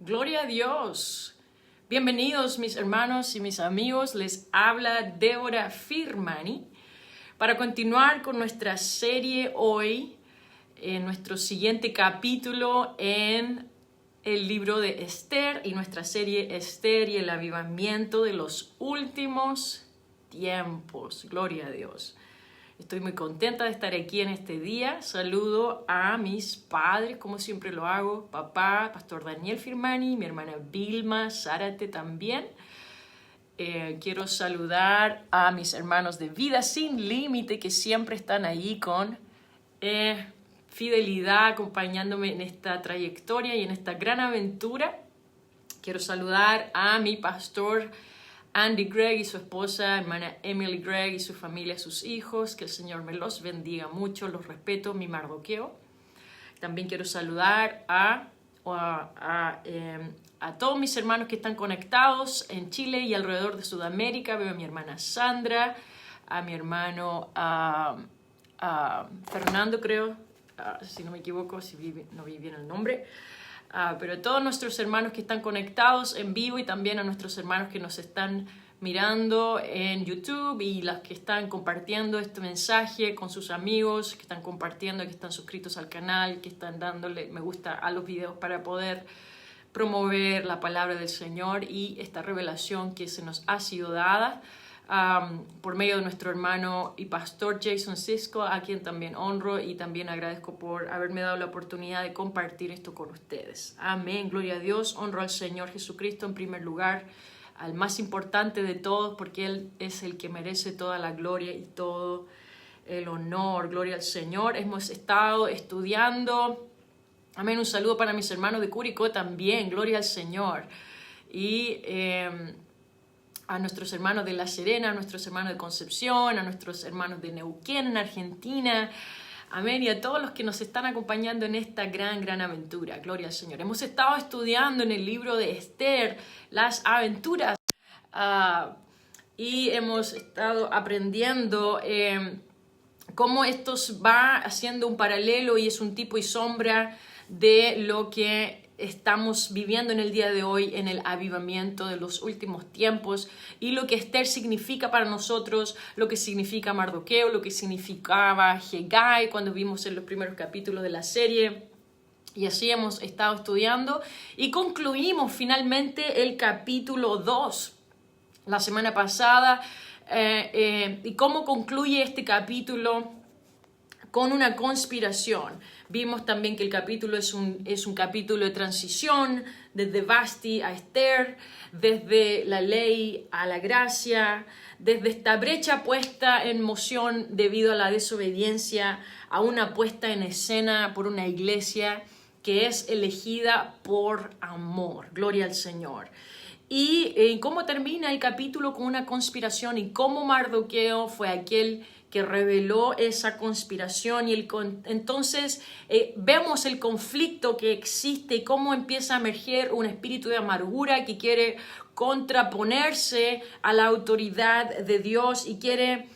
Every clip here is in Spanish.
Gloria a Dios. Bienvenidos mis hermanos y mis amigos. Les habla Débora Firmani para continuar con nuestra serie hoy, en nuestro siguiente capítulo en el libro de Esther y nuestra serie Esther y el avivamiento de los últimos tiempos. Gloria a Dios. Estoy muy contenta de estar aquí en este día. Saludo a mis padres, como siempre lo hago. Papá, Pastor Daniel Firmani, mi hermana Vilma Zárate también. Quiero saludar a mis hermanos de Vida Sin Límite que siempre están ahí con fidelidad, acompañándome en esta trayectoria y en esta gran aventura. Quiero saludar a mi pastor Andy Gregg y su esposa, hermana Emily Gregg y su familia, sus hijos. Que el Señor me los bendiga mucho, los respeto, mi Mardoqueo. También quiero saludar a todos mis hermanos que están conectados en Chile y alrededor de Sudamérica. Veo a mi hermana Sandra, a mi hermano Fernando, creo, si no me equivoco, no vi bien el nombre. Pero a todos nuestros hermanos que están conectados en vivo y también a nuestros hermanos que nos están mirando en YouTube y los que están compartiendo este mensaje con sus amigos, que están compartiendo, que están suscritos al canal, que están dándole me gusta a los videos para poder promover la palabra del Señor y esta revelación que se nos ha sido dada por medio de nuestro hermano y pastor Jason Cisco, a quien también honro y también agradezco por haberme dado la oportunidad de compartir esto con ustedes. Amén, gloria a Dios, honro al Señor Jesucristo en primer lugar, al más importante de todos, porque Él es el que merece toda la gloria y todo el honor. Gloria al Señor. Hemos estado estudiando, amén, un saludo para mis hermanos de Curicó también, gloria al Señor. Y a nuestros hermanos de La Serena, a nuestros hermanos de Concepción, a nuestros hermanos de Neuquén, en Argentina, amén, y a todos los que nos están acompañando en esta gran aventura, gloria al Señor. Hemos estado estudiando en el libro de Esther las aventuras y hemos estado aprendiendo cómo esto va haciendo un paralelo y es un tipo y sombra de lo que estamos viviendo en el día de hoy en el avivamiento de los últimos tiempos y lo que Esther significa para nosotros, lo que significa Mardoqueo, lo que significaba Hegai cuando vimos en los primeros capítulos de la serie. Y así hemos estado estudiando y concluimos finalmente el capítulo 2 la semana pasada. ¿Y cómo concluye este capítulo? Con una conspiración. Vimos también que el capítulo es un capítulo de transición, desde Vasti a Esther, desde la ley a la gracia, desde esta brecha puesta en moción debido a la desobediencia, a una puesta en escena por una iglesia que es elegida por amor. Gloria al Señor. Y cómo termina el capítulo con una conspiración y cómo Mardoqueo fue aquel que reveló esa conspiración y entonces vemos el conflicto que existe y cómo empieza a emerger un espíritu de amargura que quiere contraponerse a la autoridad de Dios y quiere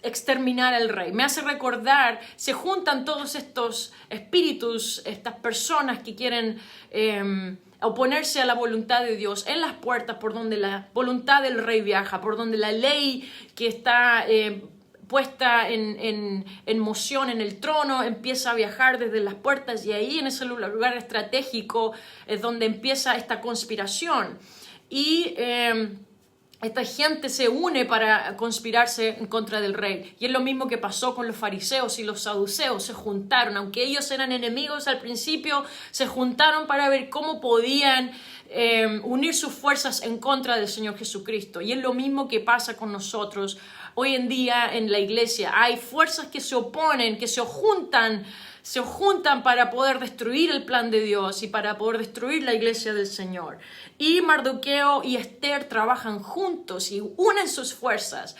exterminar al rey. Me hace recordar, se juntan todos estos espíritus, estas personas que quieren oponerse a la voluntad de Dios en las puertas por donde la voluntad del rey viaja, por donde la ley que está puesta en moción en el trono empieza a viajar desde las puertas, y ahí en ese lugar estratégico es donde empieza esta conspiración. Y esta gente se une para conspirarse en contra del rey. Y es lo mismo que pasó con los fariseos y los saduceos. Se juntaron, aunque ellos eran enemigos al principio, se juntaron para ver cómo podían unir sus fuerzas en contra del Señor Jesucristo. Y es lo mismo que pasa con nosotros hoy en día en la iglesia. Hay fuerzas que se oponen, que se juntan para poder destruir el plan de Dios y para poder destruir la iglesia del Señor. Y Mardoqueo y Esther trabajan juntos y unen sus fuerzas.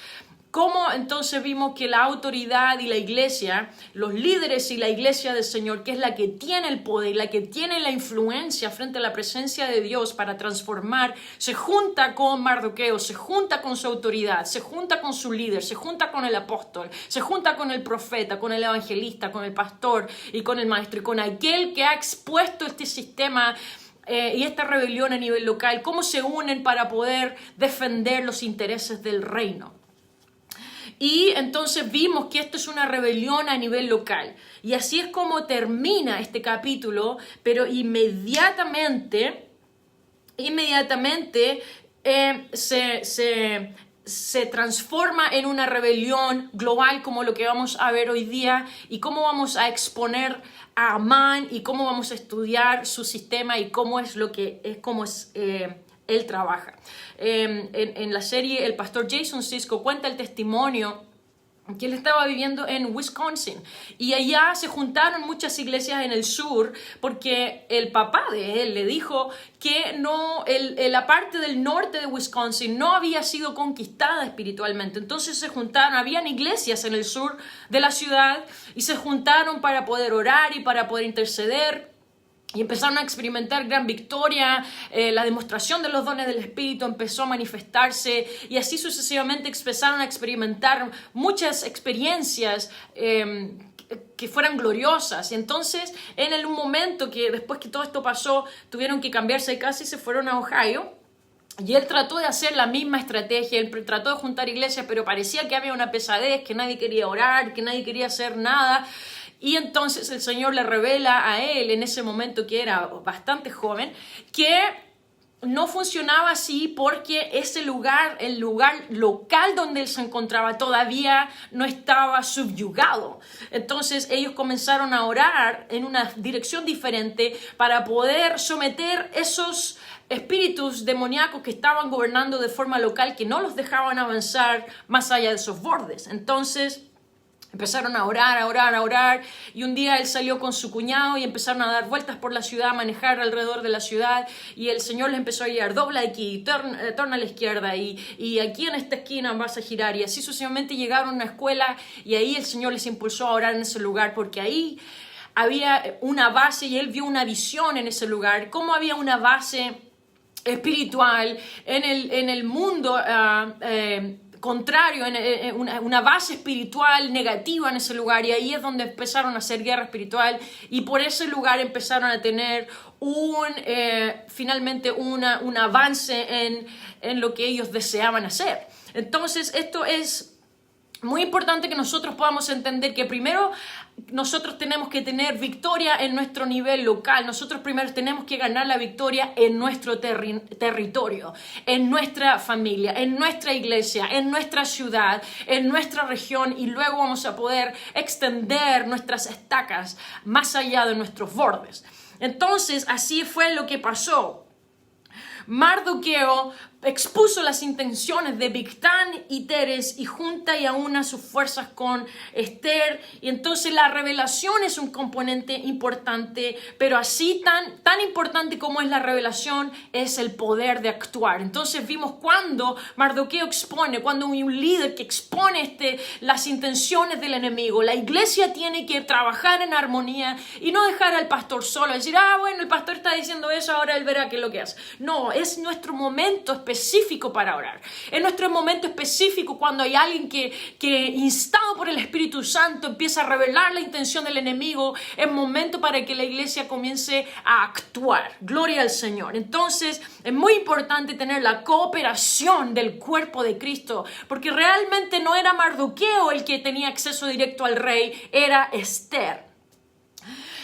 ¿Cómo entonces vimos que la autoridad y la iglesia, los líderes y la iglesia del Señor, que es la que tiene el poder, la que tiene la influencia frente a la presencia de Dios para transformar, se junta con Mardoqueo, se junta con su autoridad, se junta con su líder, se junta con el apóstol, se junta con el profeta, con el evangelista, con el pastor y con el maestro, y con aquel que ha expuesto este sistema y esta rebelión a nivel local, cómo se unen para poder defender los intereses del reino. Y entonces vimos que esto es una rebelión a nivel local. Y así es como termina este capítulo, pero inmediatamente se transforma en una rebelión global como lo que vamos a ver hoy día y cómo vamos a exponer a Amán y cómo vamos a estudiar su sistema y cómo es él trabaja. En la serie el pastor Jason Sisko cuenta el testimonio que él estaba viviendo en Wisconsin y allá se juntaron muchas iglesias en el sur porque el papá de él le dijo que la parte del norte de Wisconsin no había sido conquistada espiritualmente. Entonces se juntaron, habían iglesias en el sur de la ciudad y se juntaron para poder orar y para poder interceder. Y empezaron a experimentar gran victoria, la demostración de los dones del Espíritu empezó a manifestarse y así sucesivamente empezaron a experimentar muchas experiencias que fueran gloriosas. Y entonces, en un momento que después que todo esto pasó, tuvieron que cambiarse de casa y se fueron a Ohio. Y él trató de hacer la misma estrategia, él trató de juntar iglesias, pero parecía que había una pesadez, que nadie quería orar, que nadie quería hacer nada. Y entonces el Señor le revela a él, en ese momento que era bastante joven, que no funcionaba así porque ese lugar, el lugar local donde él se encontraba todavía no estaba subyugado. Entonces ellos comenzaron a orar en una dirección diferente para poder someter esos espíritus demoníacos que estaban gobernando de forma local, que no los dejaban avanzar más allá de esos bordes. Entonces empezaron a orar, y un día él salió con su cuñado y empezaron a dar vueltas por la ciudad, a manejar alrededor de la ciudad, y el Señor les empezó a guiar: dobla aquí, torna a la izquierda, y aquí en esta esquina vas a girar, y así sucesivamente llegaron a una escuela, y ahí el Señor les impulsó a orar en ese lugar, porque ahí había una base, y él vio una visión en ese lugar, cómo había una base espiritual en el mundo contrario, una base espiritual negativa en ese lugar, y ahí es donde empezaron a hacer guerra espiritual, y por ese lugar empezaron a tener finalmente un avance en lo que ellos deseaban hacer. Entonces esto es muy importante que nosotros podamos entender que primero nosotros tenemos que tener victoria en nuestro nivel local. Nosotros primero tenemos que ganar la victoria en nuestro territorio, en nuestra familia, en nuestra iglesia, en nuestra ciudad, en nuestra región, y luego vamos a poder extender nuestras estacas más allá de nuestros bordes. Entonces, así fue lo que pasó. Mardoqueo expuso las intenciones de Bigtán y Teres y junta y aúna sus fuerzas con Esther, y entonces la revelación es un componente importante, pero así tan importante como es la revelación es el poder de actuar. Entonces vimos cuando Mardoqueo expone, cuando hay un líder que expone las intenciones del enemigo, la iglesia tiene que trabajar en armonía y no dejar al pastor solo, decir: bueno, el pastor está diciendo eso, ahora él verá qué es lo que hace. No, es nuestro momento específico para orar. Es nuestro momento específico cuando hay alguien que instado por el Espíritu Santo empieza a revelar la intención del enemigo. Es momento para que la iglesia comience a actuar. Gloria al Señor. Entonces es muy importante tener la cooperación del cuerpo de Cristo, porque realmente no era Mardoqueo el que tenía acceso directo al rey, era Esther.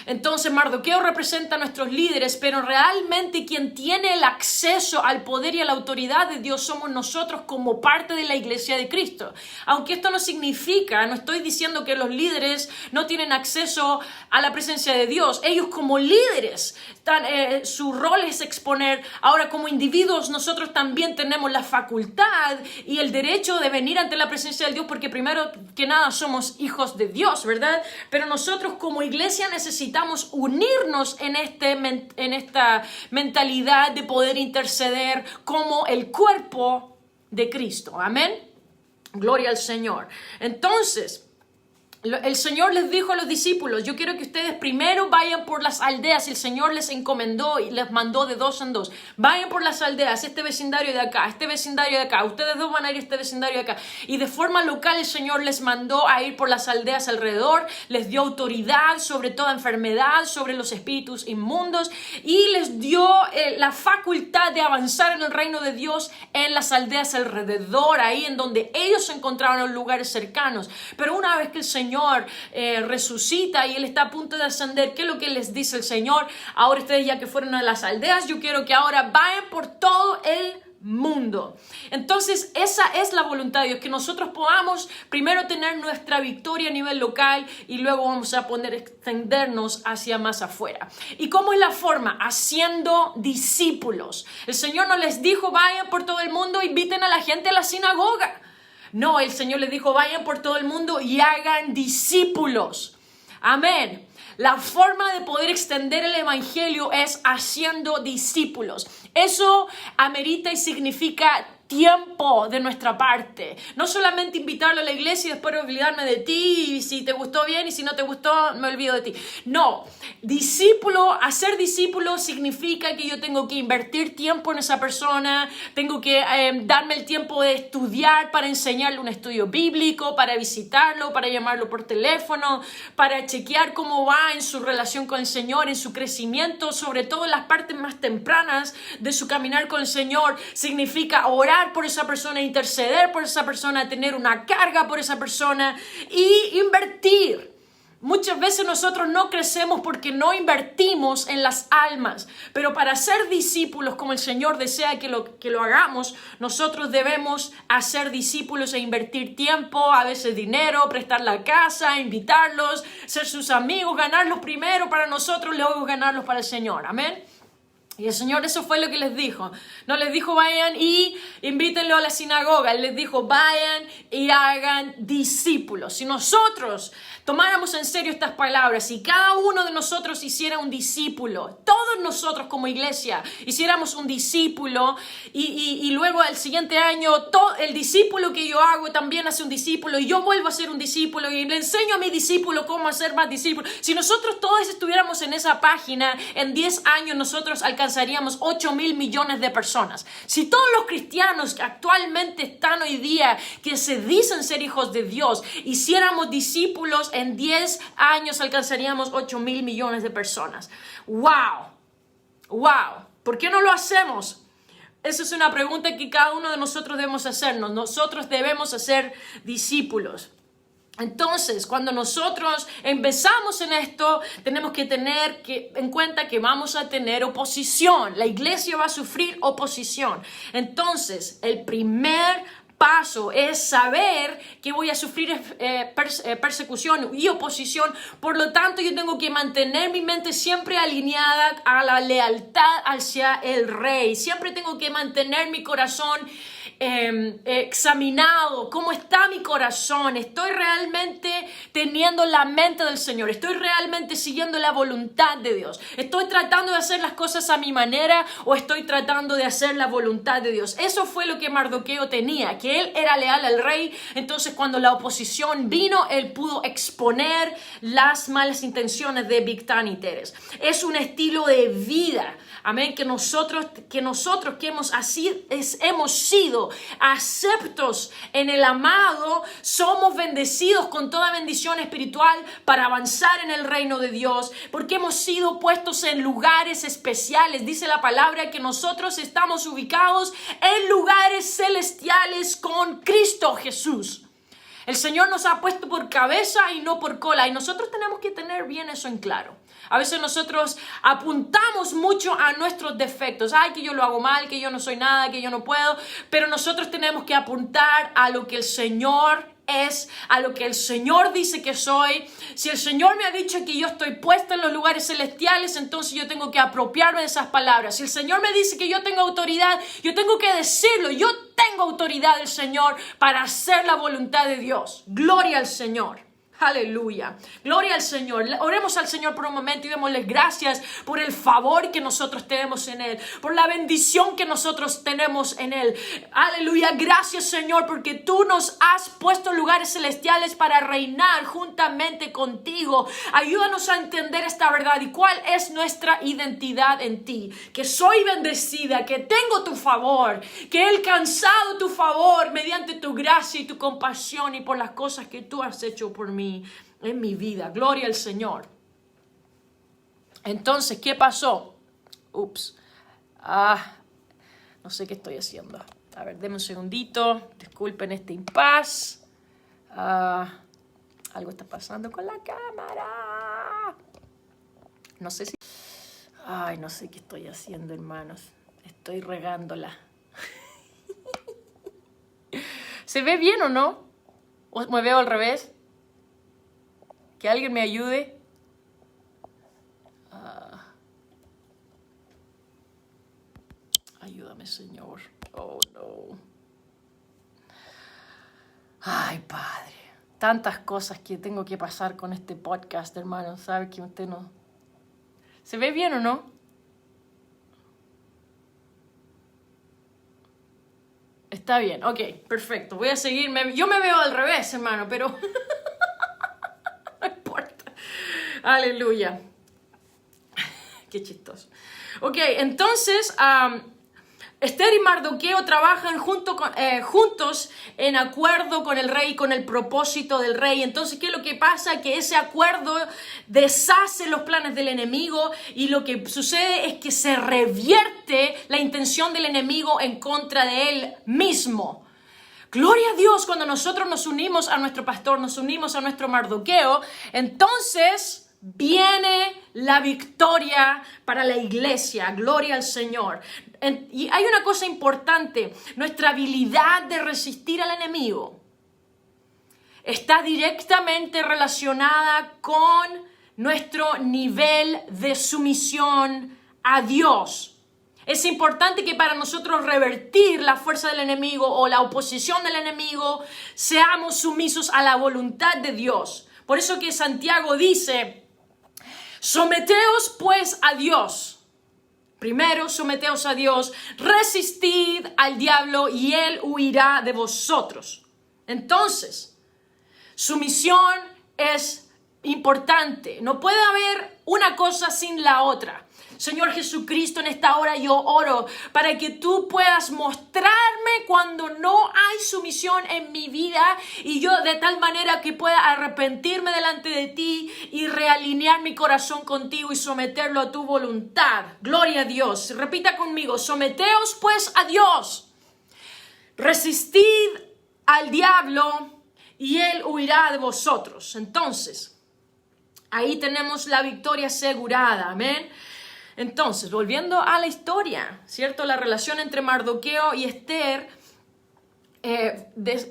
Entonces Mardoqueo representa a nuestros líderes, pero realmente quien tiene el acceso al poder y a la autoridad de Dios somos nosotros como parte de la iglesia de Cristo. Aunque esto no significa, no estoy diciendo que los líderes no tienen acceso a la presencia de Dios. Ellos como líderes, su rol es exponer. Ahora como individuos nosotros también tenemos la facultad y el derecho de venir ante la presencia de Dios, porque primero que nada somos hijos de Dios, ¿verdad? Pero nosotros como iglesia necesitamos unirnos en esta mentalidad de poder interceder como el cuerpo de Cristo. Amén. Gloria al Señor. Entonces, El Señor les dijo a los discípulos, yo quiero que ustedes primero vayan por las aldeas. El Señor les encomendó y les mandó de 2 en 2. Vayan por las aldeas, este vecindario de acá, este vecindario de acá. Ustedes 2 van a ir a este vecindario de acá. Y de forma local el Señor les mandó a ir por las aldeas alrededor. Les dio autoridad sobre toda enfermedad, sobre los espíritus inmundos. Y les dio la facultad de avanzar en el reino de Dios en las aldeas alrededor, ahí en donde ellos se encontraban en los lugares cercanos. Pero una vez que el Señor resucita y Él está a punto de ascender, ¿qué es lo que les dice el Señor? Ahora ustedes ya que fueron a las aldeas, yo quiero que ahora vayan por todo el mundo. Entonces esa es la voluntad de Dios, que nosotros podamos primero tener nuestra victoria a nivel local y luego vamos a poder extendernos hacia más afuera. ¿Y cómo es la forma? Haciendo discípulos. El Señor no les dijo vayan por todo el mundo, inviten a la gente a la sinagoga. No, el Señor les dijo, vayan por todo el mundo y hagan discípulos. Amén. La forma de poder extender el evangelio es haciendo discípulos. Eso amerita y significa tiempo de nuestra parte. No solamente invitarlo a la iglesia y después olvidarme de ti, y si te gustó bien y si no te gustó me olvido de ti. No, hacer discípulo significa que yo tengo que invertir tiempo en esa persona, tengo que darme el tiempo de estudiar para enseñarle un estudio bíblico, para visitarlo, para llamarlo por teléfono, para chequear cómo va en su relación con el Señor, en su crecimiento, sobre todo en las partes más tempranas de su caminar con el Señor. Significa orar por esa persona, interceder por esa persona, tener una carga por esa persona y invertir. Muchas veces nosotros no crecemos porque no invertimos en las almas, pero para ser discípulos como el Señor desea que lo hagamos, nosotros debemos hacer discípulos e invertir tiempo, a veces dinero, prestar la casa, invitarlos, ser sus amigos, ganarlos primero para nosotros, luego ganarlos para el Señor. Amén. Y el Señor eso fue lo que les dijo. No les dijo vayan y invítenlo a la sinagoga. Él les dijo vayan y hagan discípulos. Si nosotros tomáramos en serio estas palabras y cada uno de nosotros hiciera un discípulo, todos nosotros como iglesia hiciéramos un discípulo y luego el siguiente año el discípulo que yo hago también hace un discípulo y yo vuelvo a ser un discípulo y le enseño a mi discípulo cómo hacer más discípulos. Si nosotros todos estuviéramos en esa página, en 10 años nosotros alcanzaríamos 8,000 millones de personas. Si todos los cristianos que actualmente están hoy día, que se dicen ser hijos de Dios, hiciéramos discípulos, en 10 años alcanzaríamos 8,000 millones de personas. ¡Wow! ¡Wow! ¿Por qué no lo hacemos? Esa es una pregunta que cada uno de nosotros debemos hacernos. Nosotros debemos hacer discípulos. Entonces, cuando nosotros empezamos en esto, tenemos que tener en cuenta que vamos a tener oposición. La iglesia va a sufrir oposición. Entonces, el primer paso es saber que voy a sufrir persecución y oposición. Por lo tanto, yo tengo que mantener mi mente siempre alineada a la lealtad hacia el Rey. Siempre tengo que mantener mi corazón examinado. ¿Cómo está mi corazón? ¿Estoy realmente teniendo la mente del Señor? ¿Estoy realmente siguiendo la voluntad de Dios? ¿Estoy tratando de hacer las cosas a mi manera o estoy tratando de hacer la voluntad de Dios? Eso fue lo que Mardoqueo tenía, que él era leal al rey. Entonces cuando la oposición vino, él pudo exponer las malas intenciones de Bigtán y Teres. Es un estilo de vida, amén, que nosotros hemos sido aceptos en el amado, somos bendecidos con toda bendición espiritual para avanzar en el reino de Dios, porque hemos sido puestos en lugares especiales. Dice la palabra que nosotros estamos ubicados en lugares celestiales con Cristo Jesús. El Señor nos ha puesto por cabeza y no por cola, y nosotros tenemos que tener bien eso en claro. A veces nosotros apuntamos mucho a nuestros defectos. Ay, que yo lo hago mal, que yo no soy nada, que yo no puedo. Pero nosotros tenemos que apuntar a lo que el Señor es, a lo que el Señor dice que soy. Si el Señor me ha dicho que yo estoy puesta en los lugares celestiales, entonces yo tengo que apropiarme de esas palabras. Si el Señor me dice que yo tengo autoridad, yo tengo que decirlo. Yo tengo autoridad del Señor para hacer la voluntad de Dios. Gloria al Señor. Aleluya. Gloria al Señor. Oremos al Señor por un momento y démosle gracias por el favor que nosotros tenemos en Él, por la bendición que nosotros tenemos en Él. Aleluya. Gracias, Señor, porque tú nos has puesto en lugares celestiales para reinar juntamente contigo. Ayúdanos a entender esta verdad y cuál es nuestra identidad en ti. Que soy bendecida, que tengo tu favor, que he alcanzado tu favor mediante tu gracia y tu compasión y por las cosas que tú has hecho por mí en mi vida. Gloria al Señor. Entonces, ¿qué pasó? No sé qué estoy haciendo. A ver, denme un segundito. Disculpen este impas. Algo está pasando con la cámara. No sé si... no sé qué estoy haciendo, hermanos. Estoy regándola. ¿Se ve bien o no? ¿O me veo al revés? Que alguien me ayude. Ayúdame, Señor. Oh, no. Ay, Padre. Tantas cosas que tengo que pasar con este podcast, hermano. ¿Sabe que usted no? ¿Se ve bien o no? Está bien. Ok, perfecto. Voy a seguir. Yo me veo al revés, hermano, pero... no importa. Aleluya. Qué chistoso. Ok, entonces... Esther y Mardoqueo trabajan juntos en acuerdo con el rey, con el propósito del rey. Entonces, ¿qué es lo que pasa? Que ese acuerdo deshace los planes del enemigo y lo que sucede es que se revierte la intención del enemigo en contra de él mismo. Gloria a Dios, cuando nosotros nos unimos a nuestro pastor, nos unimos a nuestro Mardoqueo, entonces... viene la victoria para la iglesia. Gloria al Señor. Y hay una cosa importante. Nuestra habilidad de resistir al enemigo está directamente relacionada con nuestro nivel de sumisión a Dios. Es importante que para nosotros revertir la fuerza del enemigo o la oposición del enemigo, seamos sumisos a la voluntad de Dios. Por eso que Santiago dice... someteos pues a Dios. Primero, someteos a Dios. Resistid al diablo y él huirá de vosotros. Entonces, sumisión es importante. No puede haber una cosa sin la otra. Señor Jesucristo, en esta hora yo oro para que tú puedas mostrarme cuando no hay sumisión en mi vida y yo de tal manera que pueda arrepentirme delante de ti y realinear mi corazón contigo y someterlo a tu voluntad. Gloria a Dios. Repita conmigo, someteos pues a Dios. Resistid al diablo y él huirá de vosotros. Entonces, ahí tenemos la victoria asegurada. Amén. Entonces, volviendo a la historia, ¿cierto? La relación entre Mardoqueo y Esther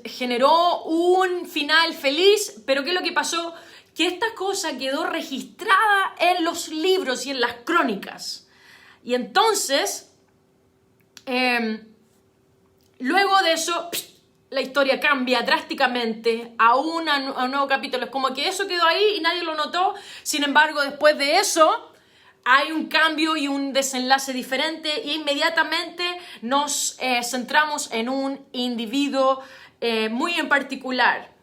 generó un final feliz, pero ¿qué es lo que pasó? Que esta cosa quedó registrada en los libros y en las crónicas. Y entonces, luego de eso, la historia cambia drásticamente a un nuevo capítulo. Es como que eso quedó ahí y nadie lo notó. Sin embargo, después de eso... hay un cambio y un desenlace diferente e inmediatamente nos centramos en un individuo muy en particular.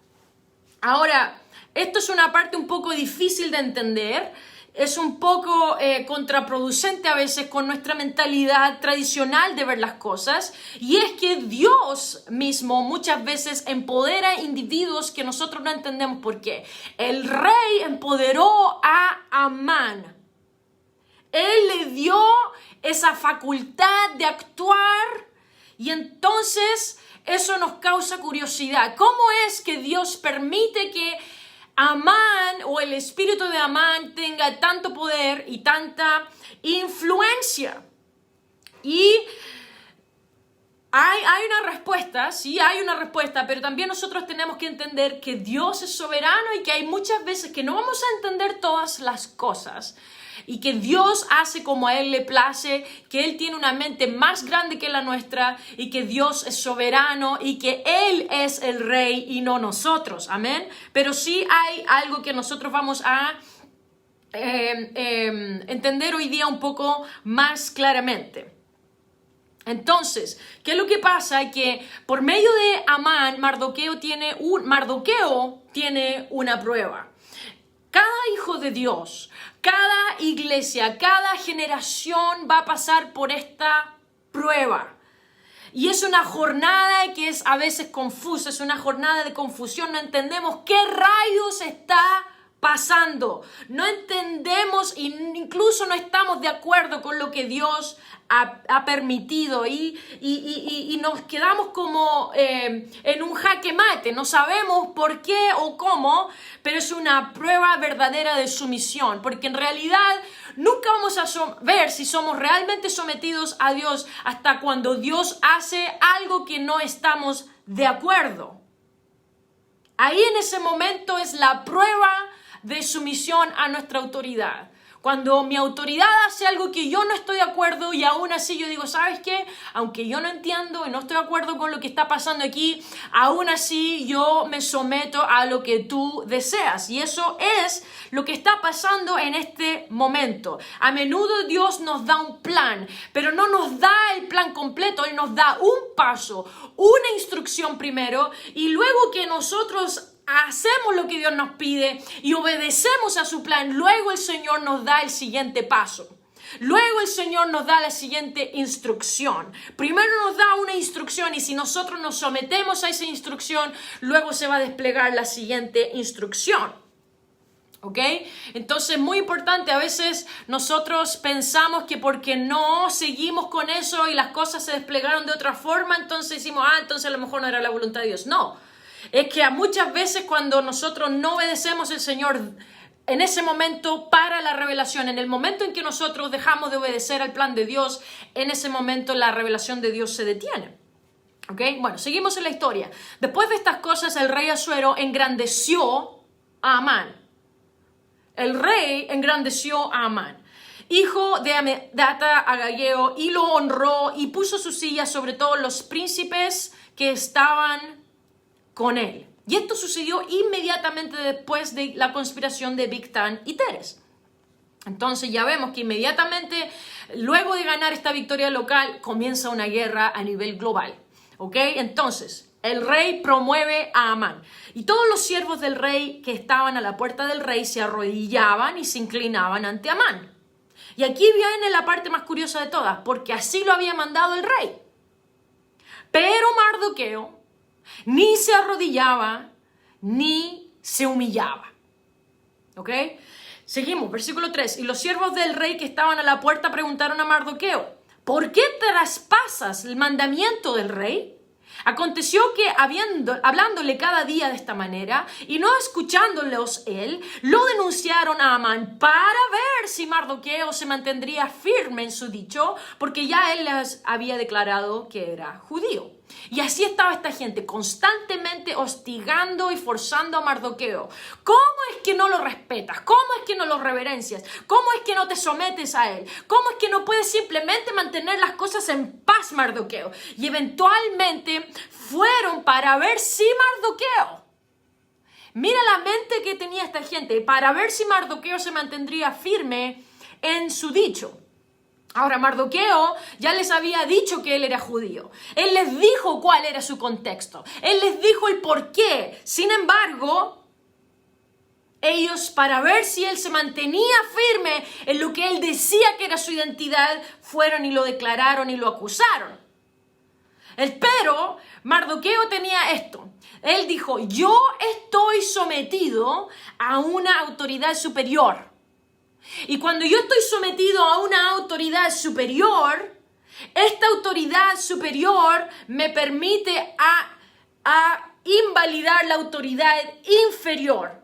Ahora, esto es una parte un poco difícil de entender, es un poco contraproducente a veces con nuestra mentalidad tradicional de ver las cosas, y es que Dios mismo muchas veces empodera individuos que nosotros no entendemos por qué. El rey empoderó a Amán. Él le dio esa facultad de actuar y entonces eso nos causa curiosidad. ¿Cómo es que Dios permite que Amán o el espíritu de Amán tenga tanto poder y tanta influencia? Y hay una respuesta, sí hay una respuesta, pero también nosotros tenemos que entender que Dios es soberano y que hay muchas veces que no vamos a entender todas las cosas. y que Dios hace como a Él le place, que Él tiene una mente más grande que la nuestra y que Dios es soberano y que Él es el rey y no nosotros, amén. Pero sí hay algo que nosotros vamos a entender hoy día un poco más claramente. Entonces, ¿qué es lo que pasa? Que por medio de Amán, Mardoqueo tiene una prueba. Cada hijo de Dios, cada iglesia, cada generación va a pasar por esta prueba. Y es una jornada que es a veces confusa, es una jornada de confusión. No entendemos qué rayos está pasando. No entendemos e incluso no estamos de acuerdo con lo que Dios ha permitido y nos quedamos como en un jaque mate. No sabemos por qué o cómo, pero es una prueba verdadera de sumisión, porque en realidad nunca vamos a ver si somos realmente sometidos a Dios hasta cuando Dios hace algo que no estamos de acuerdo. Ahí en ese momento es la prueba de sumisión a nuestra autoridad. Cuando mi autoridad hace algo que yo no estoy de acuerdo y aún así yo digo, ¿sabes qué? Aunque yo no entiendo y no estoy de acuerdo con lo que está pasando aquí, aún así yo me someto a lo que tú deseas. Y eso es lo que está pasando en este momento. A menudo Dios nos da un plan, pero no nos da el plan completo. Él nos da un paso, una instrucción primero y luego que nosotros hacemos lo que Dios nos pide y obedecemos a su plan, luego el Señor nos da el siguiente paso. Luego el Señor nos da la siguiente instrucción. Primero nos da una instrucción y si nosotros nos sometemos a esa instrucción, luego se va a desplegar la siguiente instrucción. ¿Ok? Entonces, muy importante, a veces nosotros pensamos que porque no seguimos con eso y las cosas se desplegaron de otra forma, entonces decimos, entonces a lo mejor no era la voluntad de Dios. No. Es que muchas veces cuando nosotros no obedecemos al Señor en ese momento para la revelación, en el momento en que nosotros dejamos de obedecer al plan de Dios, en ese momento la revelación de Dios se detiene. ¿Ok? Bueno, seguimos en la historia. Después de estas cosas, el rey Asuero engrandeció a Amán. El rey engrandeció a Amán, hijo de Amedata Agageo, y lo honró y puso su silla sobre todos los príncipes que estaban con él. Y esto sucedió inmediatamente después de la conspiración de Bigtán y Teres. Entonces ya vemos que inmediatamente, luego de ganar esta victoria local, comienza una guerra a nivel global. ¿Ok? Entonces, el rey promueve a Amán. Y todos los siervos del rey que estaban a la puerta del rey se arrodillaban y se inclinaban ante Amán. Y aquí viene la parte más curiosa de todas, porque así lo había mandado el rey. Pero Mardoqueo ni se arrodillaba, ni se humillaba. ¿Ok? Seguimos, versículo 3. Y los siervos del rey que estaban a la puerta preguntaron a Mardoqueo, ¿por qué traspasas el mandamiento del rey? Aconteció que hablándole cada día de esta manera y no escuchándolos él, lo denunciaron a Amán para ver si Mardoqueo se mantendría firme en su dicho, porque ya él les había declarado que era judío. Y así estaba esta gente, constantemente hostigando y forzando a Mardoqueo. ¿Cómo es que no lo respetas? ¿Cómo es que no lo reverencias? ¿Cómo es que no te sometes a él? ¿Cómo es que no puedes simplemente mantener las cosas en paz, Mardoqueo? Y eventualmente fueron para ver si Mardoqueo, mira la mente que tenía esta gente, para ver si Mardoqueo se mantendría firme en su dicho. Ahora, Mardoqueo ya les había dicho que él era judío. Él les dijo cuál era su contexto. Él les dijo el por qué. Sin embargo, ellos, para ver si él se mantenía firme en lo que él decía que era su identidad, fueron y lo declararon y lo acusaron. Pero Mardoqueo tenía esto. Él dijo, yo estoy sometido a una autoridad superior. Y cuando yo estoy sometido a una autoridad superior, esta autoridad superior me permite a invalidar la autoridad inferior.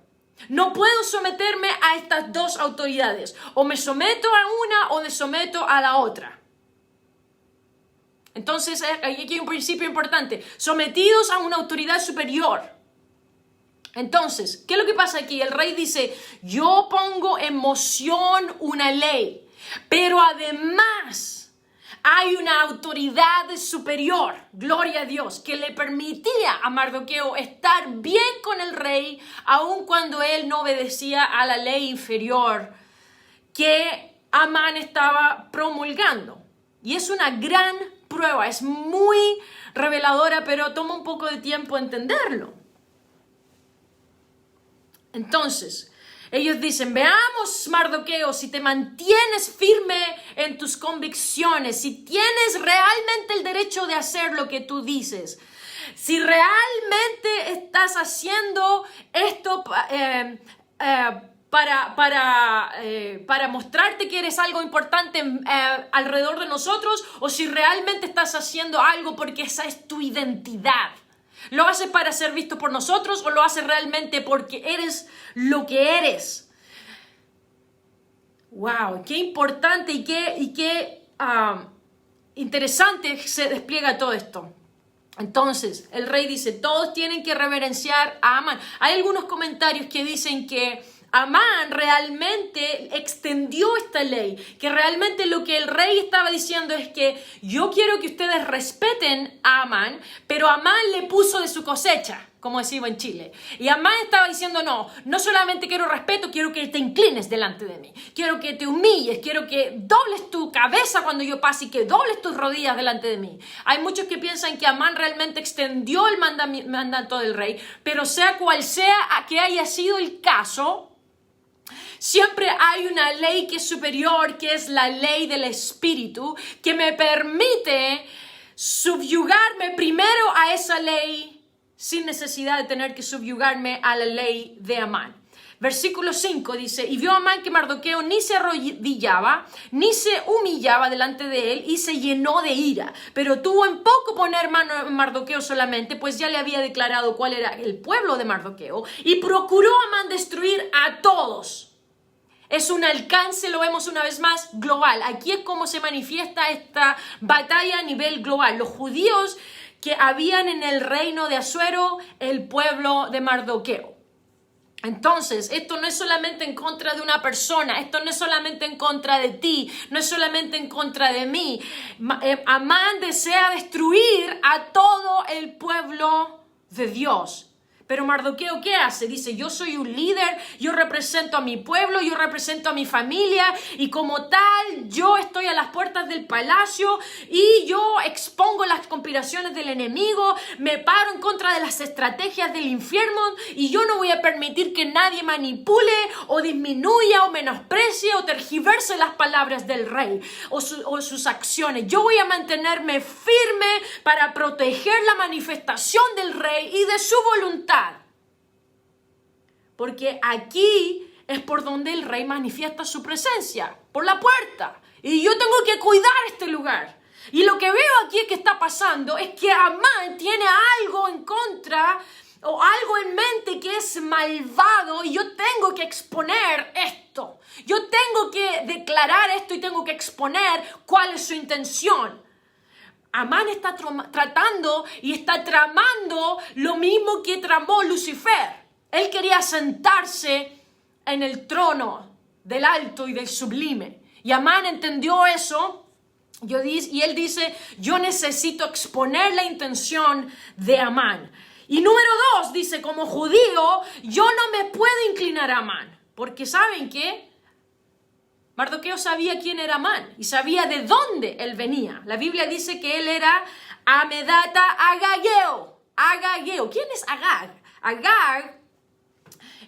No puedo someterme a estas dos autoridades. O me someto a una o me someto a la otra. Entonces, aquí hay un principio importante. Sometidos a una autoridad superior. Entonces, ¿qué es lo que pasa aquí? El rey dice, yo pongo en moción una ley, pero además hay una autoridad superior, gloria a Dios, que le permitía a Mardoqueo estar bien con el rey, aun cuando él no obedecía a la ley inferior que Amán estaba promulgando. Y es una gran prueba, es muy reveladora, pero toma un poco de tiempo entenderlo. Entonces, ellos dicen, veamos, Mardoqueo, si te mantienes firme en tus convicciones, si tienes realmente el derecho de hacer lo que tú dices, si realmente estás haciendo esto para mostrarte que eres algo importante alrededor de nosotros, o si realmente estás haciendo algo porque esa es tu identidad. ¿Lo haces para ser visto por nosotros o lo haces realmente porque eres lo que eres? ¡Wow! ¡Qué importante y qué interesante se despliega todo esto! Entonces, el rey dice, todos tienen que reverenciar a Amán. Hay algunos comentarios que dicen que Amán realmente extendió esta ley, que realmente lo que el rey estaba diciendo es que yo quiero que ustedes respeten a Amán, pero Amán le puso de su cosecha, como decimos en Chile. Y Amán estaba diciendo, no solamente quiero respeto, quiero que te inclines delante de mí, quiero que te humilles, quiero que dobles tu cabeza cuando yo pase y que dobles tus rodillas delante de mí. Hay muchos que piensan que Amán realmente extendió el mandato del rey, pero sea cual sea que haya sido el caso, siempre hay una ley que es superior, que es la ley del Espíritu, que me permite subyugarme primero a esa ley sin necesidad de tener que subyugarme a la ley de Amán. Versículo 5 dice, y vio Amán que Mardoqueo ni se arrodillaba, ni se humillaba delante de él, y se llenó de ira. Pero tuvo en poco poner mano a Mardoqueo solamente, pues ya le había declarado cuál era el pueblo de Mardoqueo, y procuró Amán destruir a todos. Es un alcance, lo vemos una vez más, global. Aquí es como se manifiesta esta batalla a nivel global. Los judíos que habían en el reino de Asuero, el pueblo de Mardoqueo. Entonces, esto no es solamente en contra de una persona, esto no es solamente en contra de ti, no es solamente en contra de mí. Amán desea destruir a todo el pueblo de Dios. Pero Mardoqueo, ¿qué hace? Dice, yo soy un líder, yo represento a mi pueblo, yo represento a mi familia, y como tal, yo estoy a las puertas del palacio y yo expongo las conspiraciones del enemigo, me paro en contra de las estrategias del infierno, y yo no voy a permitir que nadie manipule o disminuya o menosprecie o tergiverse las palabras del rey o sus acciones. Yo voy a mantenerme firme para proteger la manifestación del rey y de su voluntad. Porque aquí es por donde el rey manifiesta su presencia, por la puerta. Y yo tengo que cuidar este lugar. Y lo que veo aquí que está pasando es que Amán tiene algo en contra o algo en mente que es malvado, y yo tengo que exponer esto. Yo tengo que declarar esto y tengo que exponer cuál es su intención. Amán está tratando y está tramando lo mismo que tramó Lucifer. Él quería sentarse en el trono del alto y del sublime. Y Amán entendió eso. Y él dice, yo necesito exponer la intención de Amán. Y número 2, dice, como judío, yo no me puedo inclinar a Amán. Porque ¿saben qué? Mardoqueo sabía quién era Amán y sabía de dónde él venía. La Biblia dice que él era Amedata Agageo. Agageo. ¿Quién es Agag? Agag,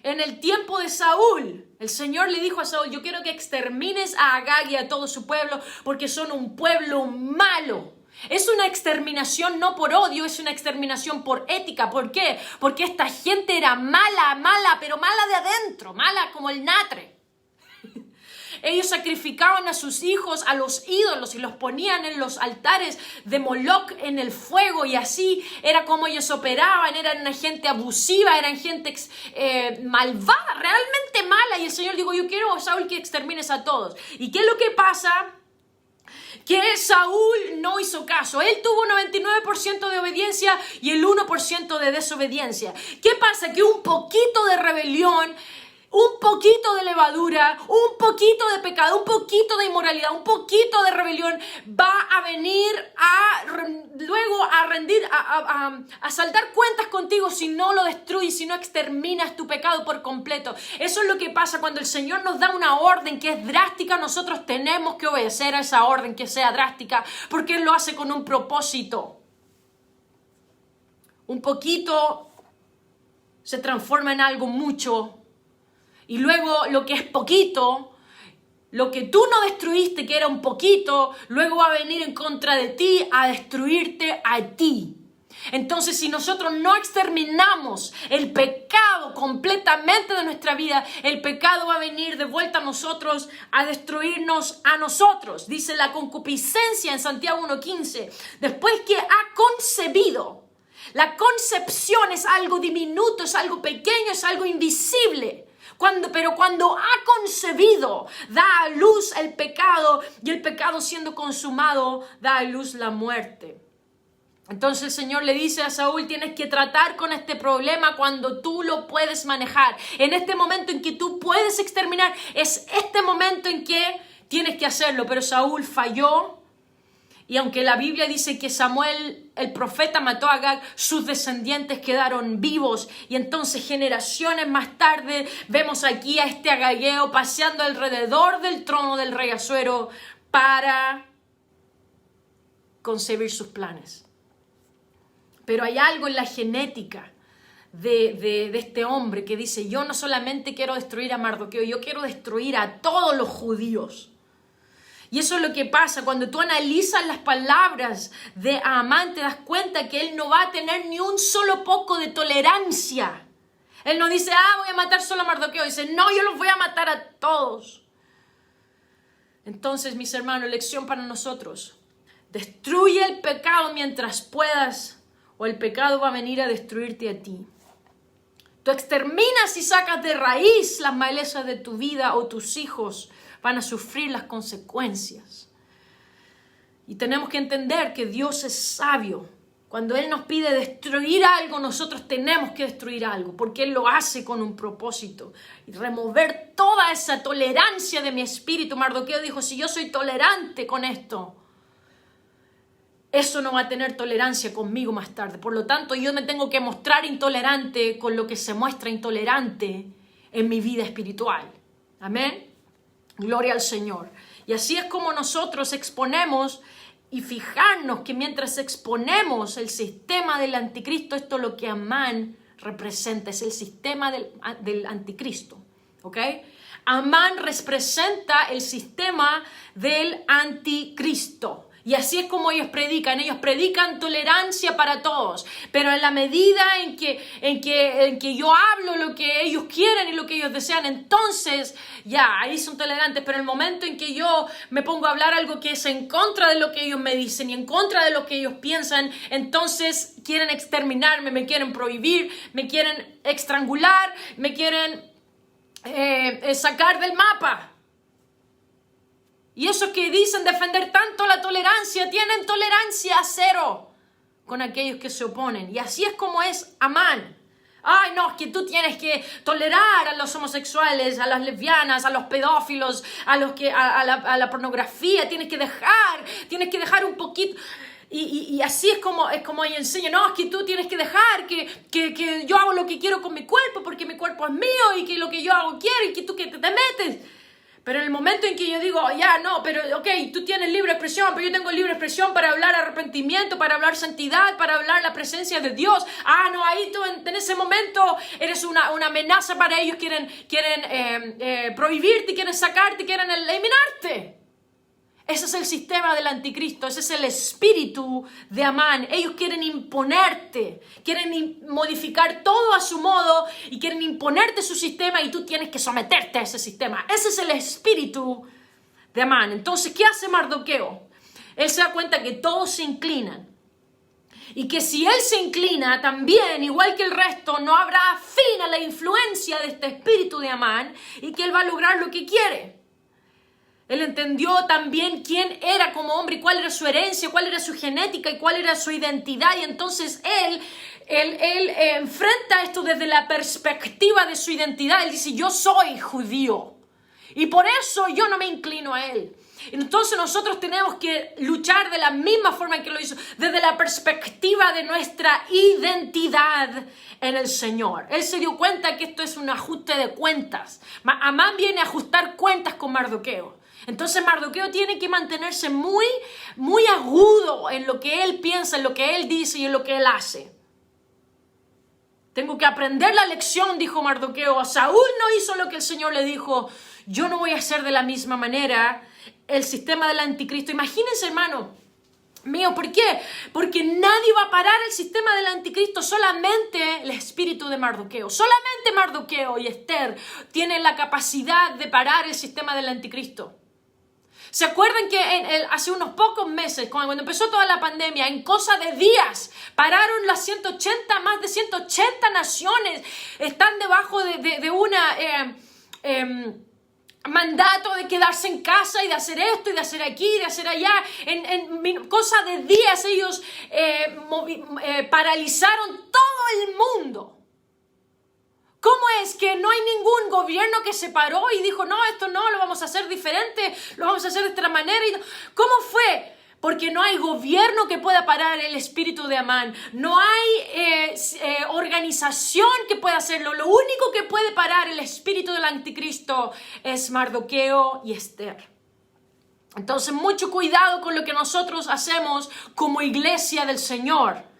en el tiempo de Saúl, el Señor le dijo a Saúl, yo quiero que extermines a Agag y a todo su pueblo porque son un pueblo malo. Es una exterminación no por odio, es una exterminación por ética. ¿Por qué? Porque esta gente era mala, pero mala de adentro, mala como el natre. Ellos sacrificaban a sus hijos a los ídolos y los ponían en los altares de Moloch en el fuego, y así era como ellos operaban. Eran una gente abusiva, eran gente malvada, realmente mala. Y el Señor dijo, yo quiero, Saúl, que extermines a todos. ¿Y qué es lo que pasa? que Saúl no hizo caso. Él tuvo 99% de obediencia y el 1% de desobediencia. ¿Qué pasa? Que un poquito de rebelión, un poquito de levadura, un poquito de pecado, un poquito de inmoralidad, un poquito de rebelión va a venir luego a saldar cuentas contigo si no lo destruyes, si no exterminas tu pecado por completo. Eso es lo que pasa cuando el Señor nos da una orden que es drástica. Nosotros tenemos que obedecer a esa orden que sea drástica, porque Él lo hace con un propósito. Un poquito se transforma en algo mucho. Y luego lo que es poquito, lo que tú no destruiste, que era un poquito, luego va a venir en contra de ti a destruirte a ti. Entonces, si nosotros no exterminamos el pecado completamente de nuestra vida, el pecado va a venir de vuelta a nosotros, a destruirnos a nosotros. Dice la concupiscencia en Santiago 1:15. Después que ha concebido, la concepción es algo diminuto, es algo pequeño, es algo invisible. Pero cuando ha concebido, da a luz el pecado, y el pecado siendo consumado, da a luz la muerte. Entonces el Señor le dice a Saúl: tienes que tratar con este problema cuando tú lo puedes manejar. En este momento en que tú puedes exterminar, es este momento en que tienes que hacerlo. Pero Saúl falló. Y aunque la Biblia dice que Samuel, el profeta, mató a Agag, sus descendientes quedaron vivos. Y entonces generaciones más tarde vemos aquí a este agageo paseando alrededor del trono del rey Asuero para concebir sus planes. Pero hay algo en la genética de este hombre que dice: yo no solamente quiero destruir a Mardoqueo, yo quiero destruir a todos los judíos. Y eso es lo que pasa cuando tú analizas las palabras de Amán. Te das cuenta que él no va a tener ni un solo poco de tolerancia. Él no dice: voy a matar solo a Mardoqueo. Dice: no, yo los voy a matar a todos. Entonces, mis hermanos, lección para nosotros: destruye el pecado mientras puedas, o el pecado va a venir a destruirte a ti. Tú exterminas y sacas de raíz las malezas de tu vida, o tus hijos van a sufrir las consecuencias. Y tenemos que entender que Dios es sabio. Cuando Él nos pide destruir algo, nosotros tenemos que destruir algo, porque Él lo hace con un propósito. Y remover toda esa tolerancia de mi espíritu. Mardoqueo dijo: si yo soy tolerante con esto, eso no va a tener tolerancia conmigo más tarde. Por lo tanto, yo me tengo que mostrar intolerante con lo que se muestra intolerante en mi vida espiritual. Amén. Gloria al Señor. Y así es como nosotros exponemos, y fijarnos que mientras exponemos el sistema del anticristo, esto es lo que Amán representa, es el sistema del anticristo. ¿Ok? Amán representa el sistema del anticristo. Y así es como ellos predican tolerancia para todos, pero en la medida en que yo hablo lo que ellos quieren y lo que ellos desean, entonces ya, ahí son tolerantes. Pero en el momento en que yo me pongo a hablar algo que es en contra de lo que ellos me dicen y en contra de lo que ellos piensan, entonces quieren exterminarme, me quieren prohibir, me quieren estrangular, me quieren sacar del mapa. Y esos que dicen defender tanto la tolerancia, tienen tolerancia cero con aquellos que se oponen. Y así es como es Amán. Ay, no, es que tú tienes que tolerar a los homosexuales, a las lesbianas, a los pedófilos, a la pornografía. Tienes que dejar un poquito. Y así es como ella enseña: no, es que tú tienes que dejar que yo hago lo que quiero con mi cuerpo, porque mi cuerpo es mío, y que lo que yo hago quiero, y que tú que te metes. Pero en el momento en que yo digo: ya, no, pero ok, tú tienes libre expresión, pero yo tengo libre expresión para hablar arrepentimiento, para hablar santidad, para hablar la presencia de Dios. No, ahí tú en ese momento eres una amenaza para ellos. Quieren prohibirte, quieren sacarte, quieren eliminarte. Ese es el sistema del anticristo, ese es el espíritu de Amán. Ellos quieren imponerte, quieren modificar todo a su modo y quieren imponerte su sistema, y tú tienes que someterte a ese sistema. Ese es el espíritu de Amán. Entonces, ¿qué hace Mardoqueo? Él se da cuenta que todos se inclinan, y que si él se inclina también, igual que el resto, no habrá fin a la influencia de este espíritu de Amán, y que él va a lograr lo que quiere. Él entendió también quién era como hombre y cuál era su herencia, cuál era su genética y cuál era su identidad. Y entonces él enfrenta esto desde la perspectiva de su identidad. Él dice, yo soy judío y por eso yo no me inclino a él. Entonces nosotros tenemos que luchar de la misma forma en que lo hizo, desde la perspectiva de nuestra identidad en el Señor. Él se dio cuenta que esto es un ajuste de cuentas. Amán viene a ajustar cuentas con Mardoqueo. Entonces Mardoqueo tiene que mantenerse muy, muy agudo en lo que él piensa, en lo que él dice y en lo que él hace. Tengo que aprender la lección, dijo Mardoqueo. Saúl no hizo lo que el Señor le dijo. Yo no voy a hacer de la misma manera el sistema del anticristo. Imagínense, hermano mío, ¿por qué? Porque nadie va a parar el sistema del anticristo, solamente el espíritu de Mardoqueo. Solamente Mardoqueo y Esther tienen la capacidad de parar el sistema del anticristo. ¿Se acuerdan que hace unos pocos meses, cuando empezó toda la pandemia, en cosa de días, pararon las más de 180 naciones, están debajo de una mandato de quedarse en casa y de hacer esto y de hacer aquí y de hacer allá? En cosa de días ellos paralizaron todo el mundo. ¿Cómo es que no hay ningún gobierno que se paró y dijo, no, esto no, lo vamos a hacer diferente, lo vamos a hacer de esta manera? ¿Cómo fue? Porque no hay gobierno que pueda parar el espíritu de Amán. No hay organización que pueda hacerlo. Lo único que puede parar el espíritu del anticristo es Mardoqueo y Esther. Entonces, mucho cuidado con lo que nosotros hacemos como iglesia del Señor.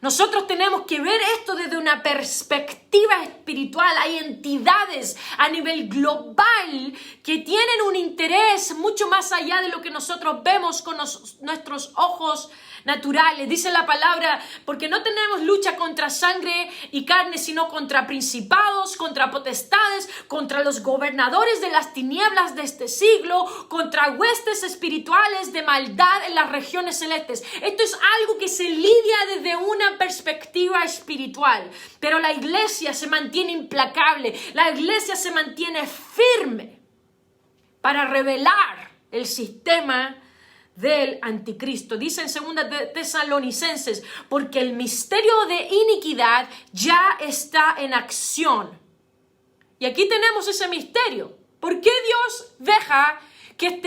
Nosotros tenemos que ver esto desde una perspectiva espiritual. Hay entidades a nivel global que tienen un interés mucho más allá de lo que nosotros vemos con nuestros ojos naturales. Dice la palabra, porque no tenemos lucha contra sangre y carne, sino contra principados, contra potestades, contra los gobernadores de las tinieblas de este siglo, contra huestes espirituales de maldad en las regiones celestes. Esto es algo que se lidia desde una perspectiva espiritual, pero la iglesia se mantiene implacable, la iglesia se mantiene firme para revelar el sistema del anticristo. Dice en 2 Tesalonicenses, porque el misterio de iniquidad ya está en acción. Y aquí tenemos ese misterio. ¿Por qué Dios deja que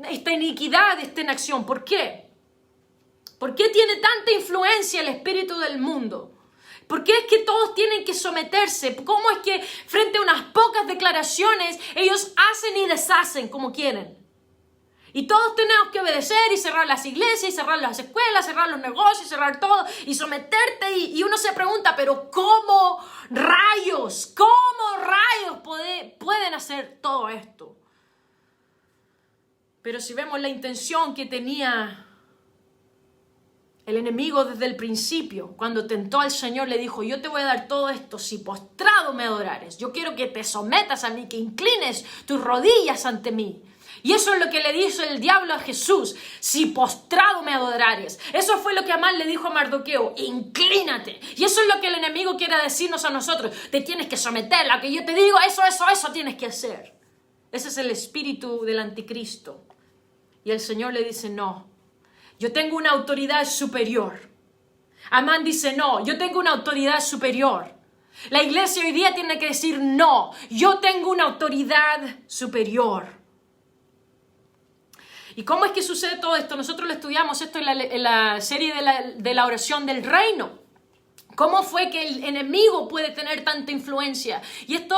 esta iniquidad esté en acción? ¿Por qué? ¿Por qué tiene tanta influencia el espíritu del mundo? ¿Por qué es que todos tienen que someterse? ¿Cómo es que frente a unas pocas declaraciones ellos hacen y deshacen como quieren? Y todos tenemos que obedecer y cerrar las iglesias, y cerrar las escuelas, cerrar los negocios, cerrar todo y someterte. Y uno se pregunta, pero ¿cómo rayos pueden hacer todo esto? Pero si vemos la intención que tenía el enemigo desde el principio, cuando tentó al Señor, le dijo, yo te voy a dar todo esto si postrado me adorares. Yo quiero que te sometas a mí, que inclines tus rodillas ante mí. Y eso es lo que le dijo el diablo a Jesús, si postrado me adorares. Eso fue lo que Amán le dijo a Mardoqueo, inclínate. Y eso es lo que el enemigo quiere decirnos a nosotros, te tienes que someter, lo que yo te digo, eso tienes que hacer. Ese es el espíritu del anticristo. Y el Señor le dice, no, yo tengo una autoridad superior. Amán dice, no, yo tengo una autoridad superior. La iglesia hoy día tiene que decir, no, yo tengo una autoridad superior. ¿Y cómo es que sucede todo esto? Nosotros lo estudiamos esto en la serie de la oración del reino. ¿Cómo fue que el enemigo puede tener tanta influencia? Y esto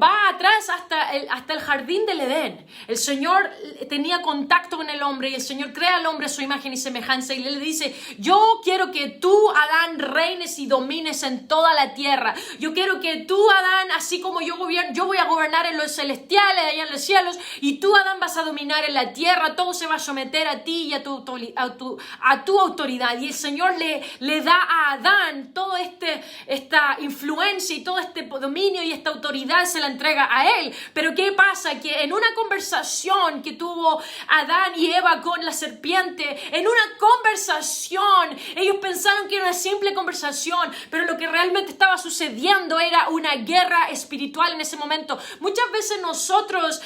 va atrás hasta el jardín del Edén. El Señor tenía contacto con el hombre y el Señor crea al hombre a su imagen y semejanza y le dice, yo quiero que tú, Adán, reines y domines en toda la tierra. Yo quiero que tú, Adán, así como yo voy a gobernar en los celestiales, allá en los cielos, y tú, Adán, vas a dominar en la tierra. Todo se va a someter a ti y a tu autoridad. Y el Señor le da a Adán toda esta influencia y todo este dominio y esta autoridad se la entrega a él. Pero ¿qué pasa? Que en una conversación que tuvo Adán y Eva con la serpiente, en una conversación, ellos pensaron que era una simple conversación, pero lo que realmente estaba sucediendo era una guerra espiritual en ese momento. Muchas veces nosotros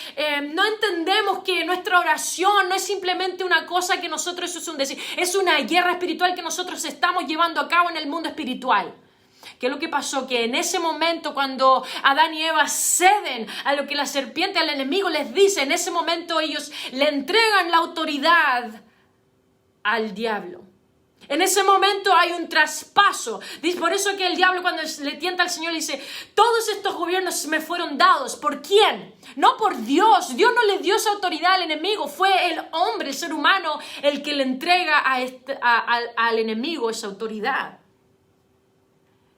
no entendemos que nuestra oración no es simplemente una cosa que nosotros, eso es un decir, es una guerra espiritual que nosotros estamos llevando a cabo en el mundo espiritual. ¿Qué es lo que pasó? Que en ese momento, cuando Adán y Eva ceden a lo que la serpiente, al enemigo les dice, en ese momento ellos le entregan la autoridad al diablo. En ese momento hay un traspaso. Por eso que el diablo, cuando le tienta al Señor, le dice, todos estos gobiernos me fueron dados. ¿Por quién? No por Dios. Dios no le dio esa autoridad al enemigo. Fue el hombre, el ser humano, el que le entrega al enemigo esa autoridad.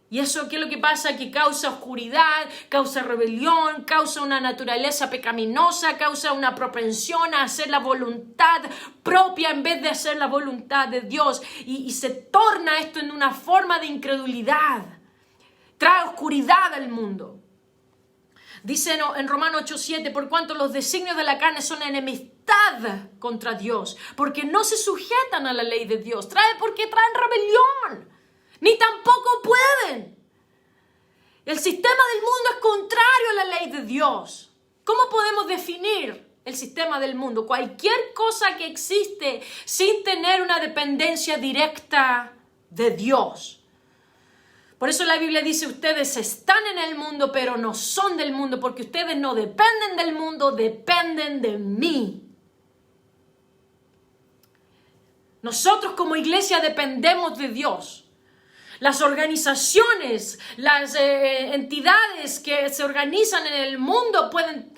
Y eso, ¿qué es lo que pasa? Que causa oscuridad, causa rebelión, causa una naturaleza pecaminosa, causa una propensión a hacer la voluntad propia en vez de hacer la voluntad de Dios. Y se torna esto en una forma de incredulidad. Trae oscuridad al mundo. Dice en Romanos 8:7, por cuanto los designios de la carne son enemistad contra Dios, porque no se sujetan a la ley de Dios. Porque traen rebelión. Ni tampoco pueden. El sistema del mundo es contrario a la ley de Dios. ¿Cómo podemos definir el sistema del mundo? Cualquier cosa que existe sin tener una dependencia directa de Dios. Por eso la Biblia dice, ustedes están en el mundo, pero no son del mundo, porque ustedes no dependen del mundo, dependen de mí. Nosotros como iglesia dependemos de Dios. Las organizaciones, las entidades que se organizan en el mundo pueden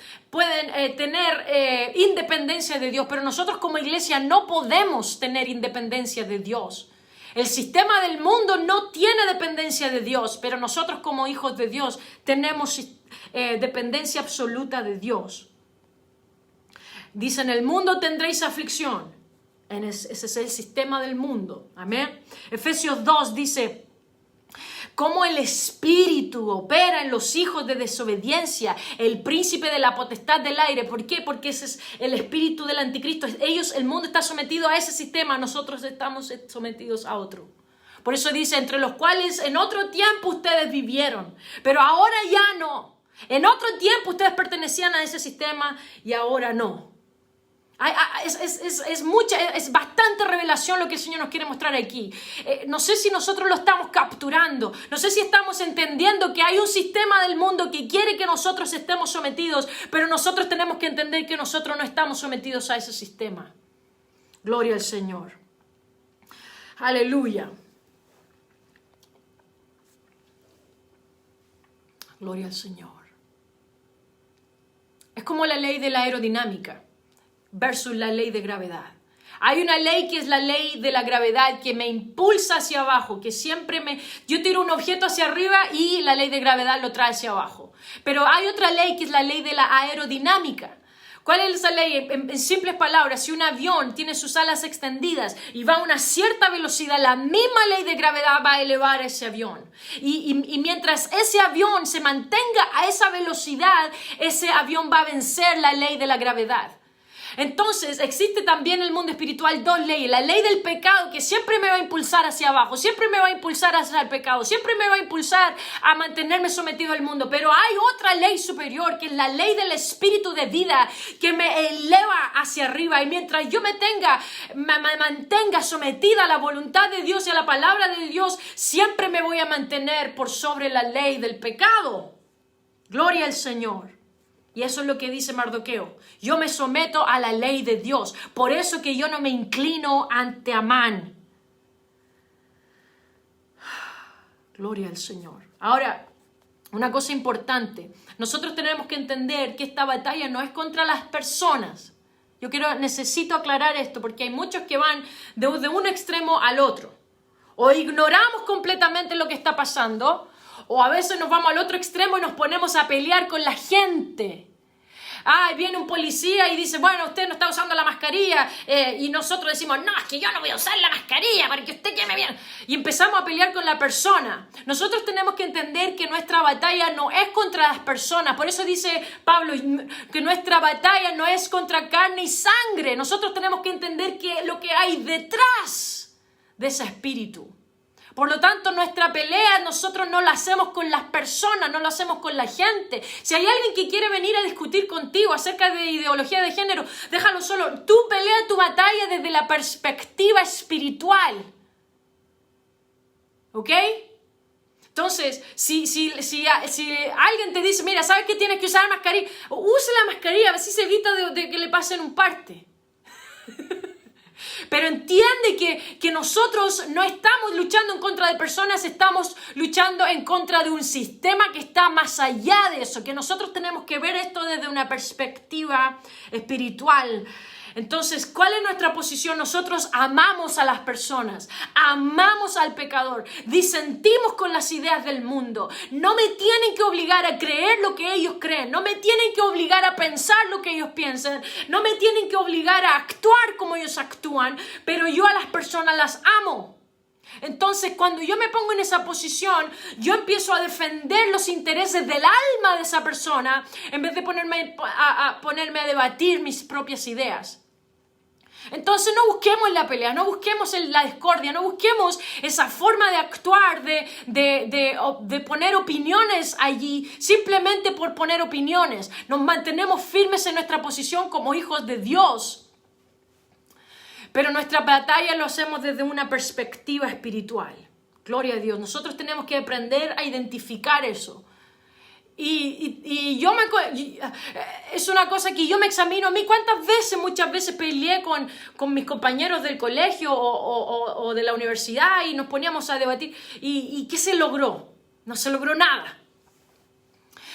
tener independencia de Dios, pero nosotros como iglesia no podemos tener independencia de Dios. El sistema del mundo no tiene dependencia de Dios, pero nosotros como hijos de Dios tenemos dependencia absoluta de Dios. Dice, en el mundo tendréis aflicción. Ese es el sistema del mundo. Amén. Efesios 2 dice, cómo el Espíritu opera en los hijos de desobediencia, el príncipe de la potestad del aire. ¿Por qué? Porque ese es el espíritu del anticristo. El mundo está sometido a ese sistema, nosotros estamos sometidos a otro. Por eso dice, entre los cuales en otro tiempo ustedes vivieron, pero ahora ya no. En otro tiempo ustedes pertenecían a ese sistema y ahora no. Es bastante revelación lo que el Señor nos quiere mostrar aquí. No sé si nosotros lo estamos capturando. No sé si estamos entendiendo que hay un sistema del mundo que quiere que nosotros estemos sometidos, pero nosotros tenemos que entender que nosotros no estamos sometidos a ese sistema. Gloria al Señor. Aleluya. Gloria al Señor. Es como la ley de la aerodinámica versus la ley de gravedad. Hay una ley que es la ley de la gravedad que me impulsa hacia abajo, que yo tiro un objeto hacia arriba y la ley de gravedad lo trae hacia abajo. Pero hay otra ley que es la ley de la aerodinámica. ¿Cuál es esa ley? En simples palabras, si un avión tiene sus alas extendidas y va a una cierta velocidad, la misma ley de gravedad va a elevar ese avión. Y mientras ese avión se mantenga a esa velocidad, ese avión va a vencer la ley de la gravedad. Entonces, existe también en el mundo espiritual dos leyes. La ley del pecado, que siempre me va a impulsar hacia abajo, siempre me va a impulsar hacia el pecado, siempre me va a impulsar a mantenerme sometido al mundo. Pero hay otra ley superior, que es la ley del espíritu de vida, que me eleva hacia arriba. Y mientras yo me mantenga sometida a la voluntad de Dios y a la palabra de Dios, siempre me voy a mantener por sobre la ley del pecado. Gloria al Señor. Y eso es lo que dice Mardoqueo. Yo me someto a la ley de Dios. Por eso que yo no me inclino ante Amán. Gloria al Señor. Ahora, una cosa importante. Nosotros tenemos que entender que esta batalla no es contra las personas. Necesito aclarar esto porque hay muchos que van de un extremo al otro. O ignoramos completamente lo que está pasando, o a veces nos vamos al otro extremo y nos ponemos a pelear con la gente. Viene un policía y dice, bueno, usted no está usando la mascarilla, y nosotros decimos, no, es que yo no voy a usar la mascarilla para que usted quede bien. Y empezamos a pelear con la persona. Nosotros tenemos que entender que nuestra batalla no es contra las personas. Por eso dice Pablo que nuestra batalla no es contra carne y sangre. Nosotros tenemos que entender que lo que hay detrás de ese espíritu. Por lo tanto, nuestra pelea nosotros no la hacemos con las personas, no la hacemos con la gente. Si hay alguien que quiere venir a discutir contigo acerca de ideología de género, déjalo solo. Tú pelea tu batalla desde la perspectiva espiritual. ¿Ok? Entonces, si alguien te dice, mira, ¿sabes que tienes que usar mascarilla? Use la mascarilla, a ver si se evita de que le pasen un parte. Pero entiende que nosotros no estamos luchando en contra de personas, estamos luchando en contra de un sistema que está más allá de eso, que nosotros tenemos que ver esto desde una perspectiva espiritual. Entonces, ¿cuál es nuestra posición? Nosotros amamos a las personas, amamos al pecador, disentimos con las ideas del mundo. No me tienen que obligar a creer lo que ellos creen, no me tienen que obligar a pensar lo que ellos piensan, no me tienen que obligar a actuar como ellos actúan, pero yo a las personas las amo. Entonces, cuando yo me pongo en esa posición, yo empiezo a defender los intereses del alma de esa persona en vez de ponerme a debatir mis propias ideas. Entonces no busquemos la pelea, no busquemos la discordia, no busquemos esa forma de actuar, de poner opiniones allí, simplemente por poner opiniones. Nos mantenemos firmes en nuestra posición como hijos de Dios. Pero nuestra batalla lo hacemos desde una perspectiva espiritual. Gloria a Dios. Nosotros tenemos que aprender a identificar eso. Y es una cosa que yo me examino a mí. Muchas veces peleé con mis compañeros del colegio o de la universidad y nos poníamos a debatir. ¿Y qué se logró? No se logró nada.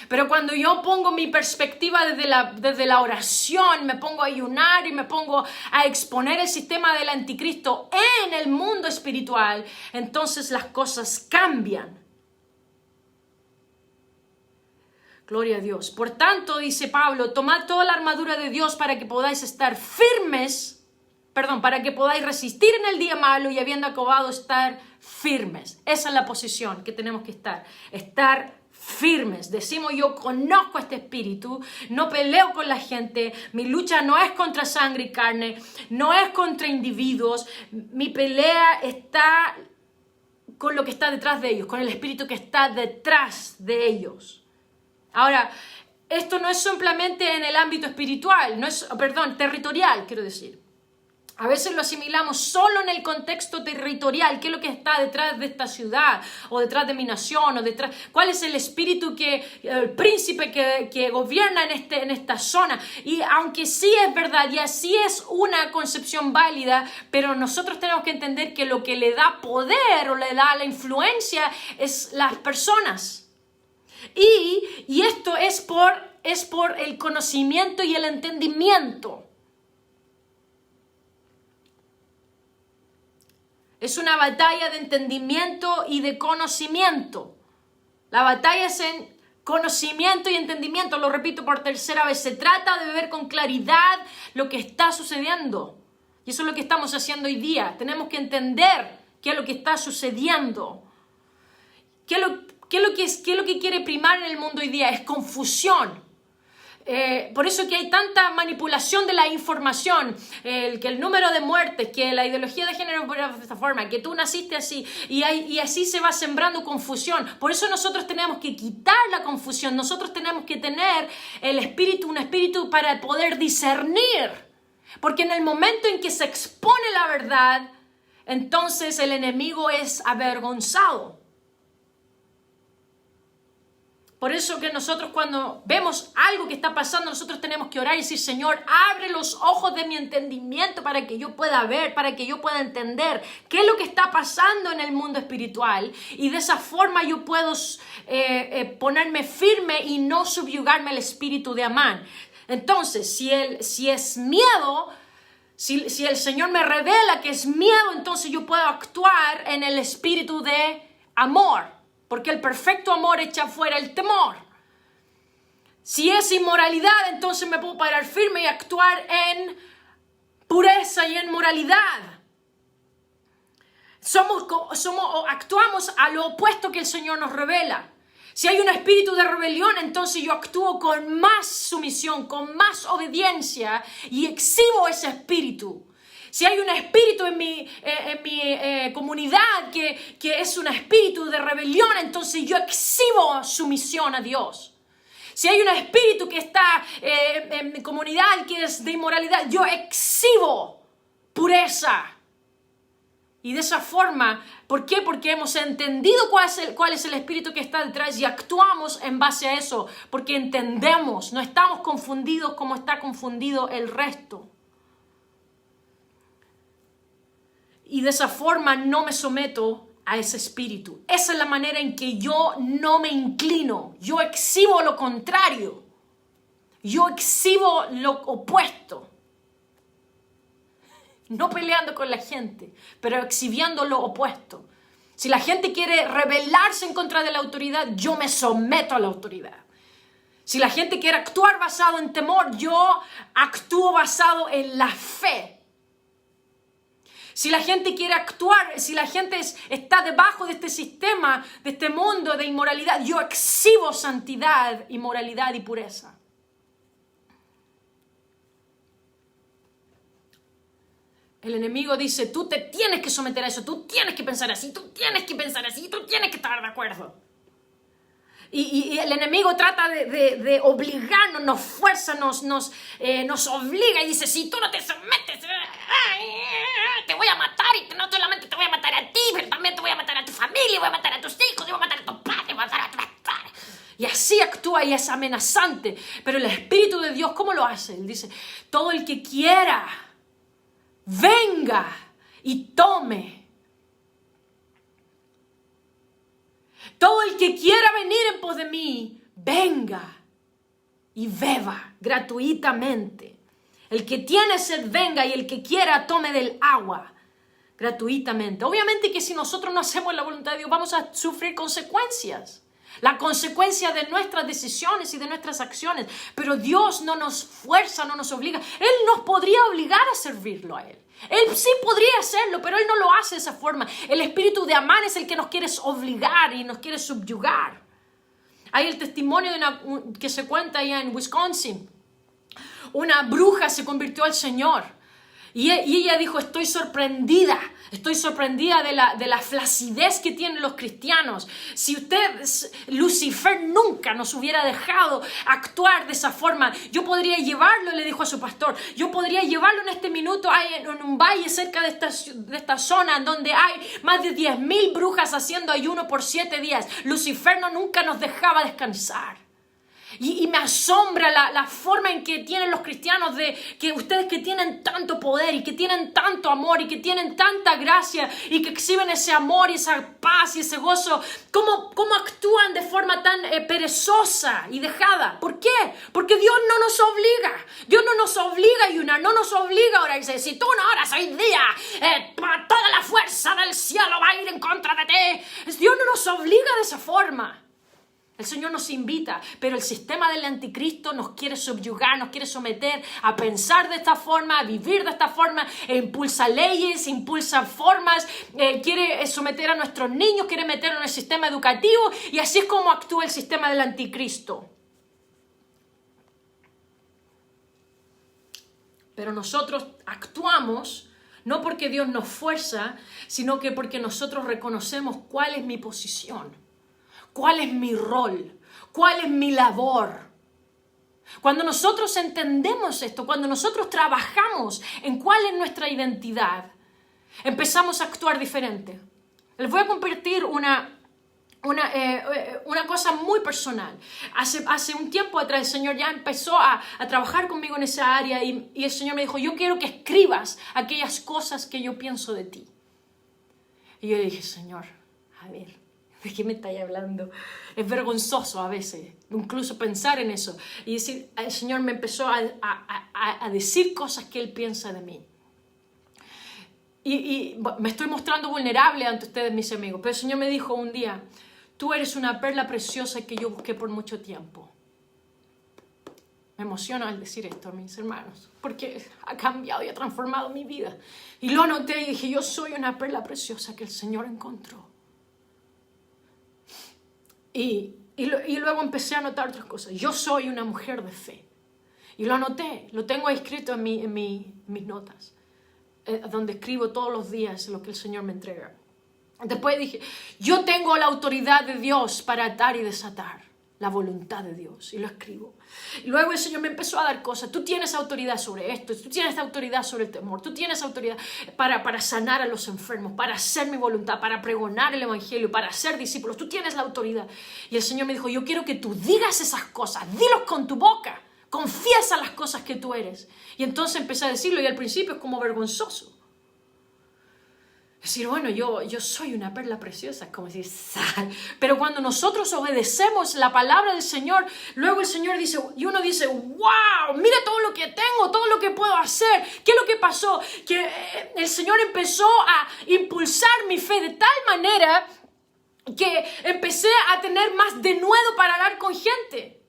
Pero cuando yo pongo mi perspectiva desde la oración, me pongo a ayunar y me pongo a exponer el sistema del anticristo en el mundo espiritual, entonces las cosas cambian. Gloria a Dios. Por tanto, dice Pablo, tomad toda la armadura de Dios para que podáis estar firmes, para que podáis resistir en el día malo y habiendo acabado estar firmes. Esa es la posición que tenemos que estar firmes. Decimos, yo conozco este espíritu, no peleo con la gente, mi lucha no es contra sangre y carne, no es contra individuos, mi pelea está con lo que está detrás de ellos, con el espíritu que está detrás de ellos. Ahora, esto no es simplemente en el ámbito espiritual, territorial, quiero decir. A veces lo asimilamos solo en el contexto territorial. ¿Qué es lo que está detrás de esta ciudad? O detrás de mi nación. ¿Cuál es el espíritu el príncipe que gobierna en esta zona? Y aunque sí es verdad y así es una concepción válida, pero nosotros tenemos que entender que lo que le da poder o le da la influencia es las personas. Y esto es por el conocimiento y el entendimiento. Es una batalla de entendimiento y de conocimiento. La batalla es en conocimiento y entendimiento. Lo repito por tercera vez. Se trata de ver con claridad lo que está sucediendo. Y eso es lo que estamos haciendo hoy día. Tenemos que entender qué es lo que está sucediendo. ¿Qué es lo que quiere primar en el mundo hoy día? Es confusión. Por eso que hay tanta manipulación de la información, que el número de muertes, que la ideología de género de esta forma, que tú naciste así, y así se va sembrando confusión. Por eso nosotros tenemos que quitar la confusión, nosotros tenemos que tener un espíritu para poder discernir, porque en el momento en que se expone la verdad, entonces el enemigo es avergonzado. Por eso que nosotros cuando vemos algo que está pasando, nosotros tenemos que orar y decir, Señor, abre los ojos de mi entendimiento para que yo pueda ver, para que yo pueda entender qué es lo que está pasando en el mundo espiritual. Y de esa forma yo puedo ponerme firme y no subyugarme al espíritu de Amán. Entonces, si es miedo, si el Señor me revela que es miedo, entonces yo puedo actuar en el espíritu de amor. Porque el perfecto amor echa fuera el temor. Si es inmoralidad, entonces me puedo parar firme y actuar en pureza y en moralidad. Actuamos a lo opuesto que el Señor nos revela. Si hay un espíritu de rebelión, entonces yo actúo con más sumisión, con más obediencia y exhibo ese espíritu. Si hay un espíritu en mi comunidad que es un espíritu de rebelión, entonces yo exhibo sumisión a Dios. Si hay un espíritu que está en mi comunidad que es de inmoralidad, yo exhibo pureza. Y de esa forma, ¿por qué? Porque hemos entendido cuál es el espíritu que está detrás y actuamos en base a eso. Porque entendemos, no estamos confundidos como está confundido el resto. Y de esa forma no me someto a ese espíritu. Esa es la manera en que yo no me inclino. Yo exhibo lo contrario. Yo exhibo lo opuesto. No peleando con la gente, pero exhibiendo lo opuesto. Si la gente quiere rebelarse en contra de la autoridad, yo me someto a la autoridad. Si la gente quiere actuar basado en temor, yo actúo basado en la fe. Si la gente quiere actuar, si la gente está debajo de este sistema, de este mundo de inmoralidad, yo exhibo santidad, inmoralidad y pureza. El enemigo dice, tú te tienes que someter a eso, tú tienes que pensar así, tú tienes que pensar así, tú tienes que estar de acuerdo. Y el enemigo trata de obligarnos, nos fuerza, nos obliga y dice, si tú no te sometes, te voy a matar y no solamente te voy a matar a ti, pero también te voy a matar a tu familia, voy a matar a tus hijos, voy a matar a tu padre, voy a matar a tu padre. Y así actúa y es amenazante. Pero el Espíritu de Dios, ¿cómo lo hace? Él dice, todo el que quiera, venga y tome. Todo el que quiera venir en pos de mí, venga y beba gratuitamente. El que tiene sed, venga, y el que quiera, tome del agua gratuitamente. Obviamente que si nosotros no hacemos la voluntad de Dios, vamos a sufrir consecuencias. La consecuencia de nuestras decisiones y de nuestras acciones. Pero Dios no nos fuerza, no nos obliga. Él nos podría obligar a servirlo a Él. Él sí podría hacerlo, pero Él no lo hace de esa forma. El espíritu de Amán es el que nos quiere obligar y nos quiere subyugar. Hay el testimonio que se cuenta allá en Wisconsin. Una bruja se convirtió al Señor. Y ella dijo, estoy sorprendida de la flacidez que tienen los cristianos. Si Lucifer nunca nos hubiera dejado actuar de esa forma, yo podría llevarlo, le dijo a su pastor, yo podría llevarlo en este minuto en un valle cerca de esta zona donde hay más de 10,000 brujas haciendo ayuno por 7 días. Lucifer nunca nos dejaba descansar. Y me asombra la forma en que tienen los cristianos de que ustedes que tienen tanto poder y que tienen tanto amor y que tienen tanta gracia y que exhiben ese amor y esa paz y ese gozo, ¿cómo actúan de forma tan perezosa y dejada? ¿Por qué? Porque Dios no nos obliga. Dios no nos obliga a ayunar, no nos obliga a orar. Dice, si tú no oras hoy día, toda la fuerza del cielo va a ir en contra de ti. Dios no nos obliga de esa forma. El Señor nos invita, pero el sistema del anticristo nos quiere subyugar, nos quiere someter a pensar de esta forma, a vivir de esta forma, e impulsa leyes, impulsa formas, quiere someter a nuestros niños, quiere meterlos en el sistema educativo, y así es como actúa el sistema del anticristo. Pero nosotros actuamos no porque Dios nos fuerza, sino que porque nosotros reconocemos cuál es mi posición. ¿Cuál es mi rol? ¿Cuál es mi labor? Cuando nosotros entendemos esto, cuando nosotros trabajamos en cuál es nuestra identidad, empezamos a actuar diferente. Les voy a compartir una cosa muy personal. Hace un tiempo atrás el Señor ya empezó a trabajar conmigo en esa área y el Señor me dijo, yo quiero que escribas aquellas cosas que yo pienso de ti. Y yo le dije, Señor, a ver, ¿de qué me estáis hablando? Es vergonzoso a veces, incluso pensar en eso. Y decir, el Señor me empezó a decir cosas que Él piensa de mí. Y me estoy mostrando vulnerable ante ustedes, mis amigos. Pero el Señor me dijo un día, tú eres una perla preciosa que yo busqué por mucho tiempo. Me emociono al decir esto, mis hermanos, porque ha cambiado y ha transformado mi vida. Y lo anoté y dije, yo soy una perla preciosa que el Señor encontró. Y luego empecé a anotar otras cosas. Yo soy una mujer de fe. Y lo anoté, lo tengo escrito en mis notas, donde escribo todos los días lo que el Señor me entrega. Después dije, yo tengo la autoridad de Dios para atar y desatar. La voluntad de Dios, y lo escribo. Y luego el Señor me empezó a dar cosas. Tú tienes autoridad sobre esto, tú tienes autoridad sobre el temor, tú tienes autoridad para sanar a los enfermos, para hacer mi voluntad, para pregonar el evangelio, para hacer discípulos. Tú tienes la autoridad. Y el Señor me dijo, yo quiero que tú digas esas cosas, dilos con tu boca, confiesa las cosas que tú eres. Y entonces empecé a decirlo, y al principio es como vergonzoso. Decir, bueno, yo soy una perla preciosa, como decir, sal. Pero cuando nosotros obedecemos la palabra del Señor, luego el Señor dice, y uno dice, wow, mira todo lo que tengo, todo lo que puedo hacer. ¿Qué es lo que pasó? Que el Señor empezó a impulsar mi fe de tal manera que empecé a tener más denuedo para hablar con gente.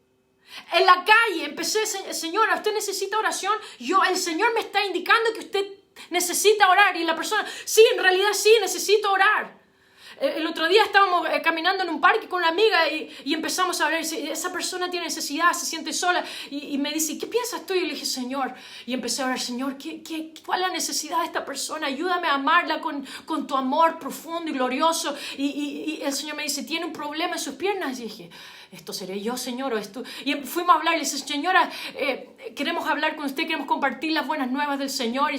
En la calle empecé, señora, usted necesita oración. El Señor me está indicando que usted necesita orar. Y la persona, sí, en realidad sí, necesito orar. El otro día estábamos caminando en un parque con una amiga y empezamos a hablar. Y dice, esa persona tiene necesidad, se siente sola. Y me dice, ¿qué piensas tú? Y le dije, Señor. Y empecé a orar, Señor, ¿cuál es la necesidad de esta persona? Ayúdame a amarla con tu amor profundo y glorioso. Y el Señor me dice, tiene un problema en sus piernas. Y dije, ¿esto seré yo, Señor, o esto? Y fuimos a hablar y le dice, señora, queremos hablar con usted, queremos compartir las buenas nuevas del Señor.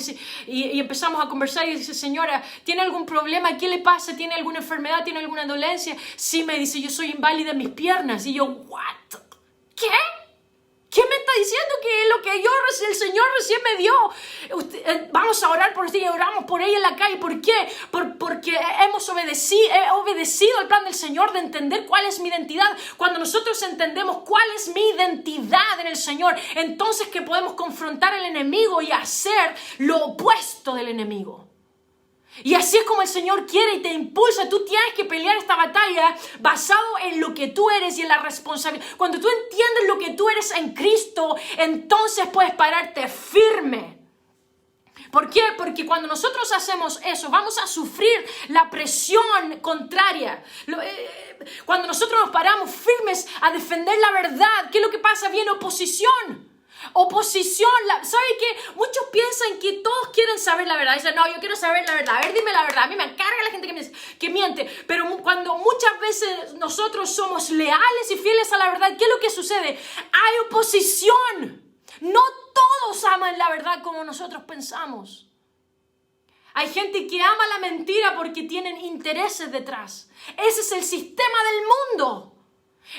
Y empezamos a conversar y dice, señora, ¿tiene algún problema? ¿Qué le pasa? ¿Tiene alguna enfermedad? ¿Tiene alguna dolencia? Sí, me dice, yo soy inválida en mis piernas. Y yo, ¿what? ¿Qué? ¿Qué me está diciendo que lo que el Señor recién me dio? Vamos a orar por usted y oramos por ella en la calle. ¿Por qué? Porque he obedecido al plan del Señor de entender cuál es mi identidad. Cuando nosotros entendemos cuál es mi identidad en el Señor, entonces que podemos confrontar al enemigo y hacer lo opuesto del enemigo. Y así es como el Señor quiere y te impulsa. Tú tienes que pelear esta batalla basado en lo que tú eres y en la responsabilidad. Cuando tú entiendes lo que tú eres en Cristo, entonces puedes pararte firme. ¿Por qué? Porque cuando nosotros hacemos eso, vamos a sufrir la presión contraria. Cuando nosotros nos paramos firmes a defender la verdad, ¿qué es lo que pasa? Viene oposición. Oposición, ¿sabe qué? Muchos piensan que todos quieren saber la verdad. Dicen, no, yo quiero saber la verdad. A ver, dime la verdad. A mí me encarga la gente que miente. Pero cuando muchas veces nosotros somos leales y fieles a la verdad, ¿qué es lo que sucede? Hay oposición. No todos aman la verdad como nosotros pensamos. Hay gente que ama la mentira porque tienen intereses detrás. Ese es el sistema del mundo.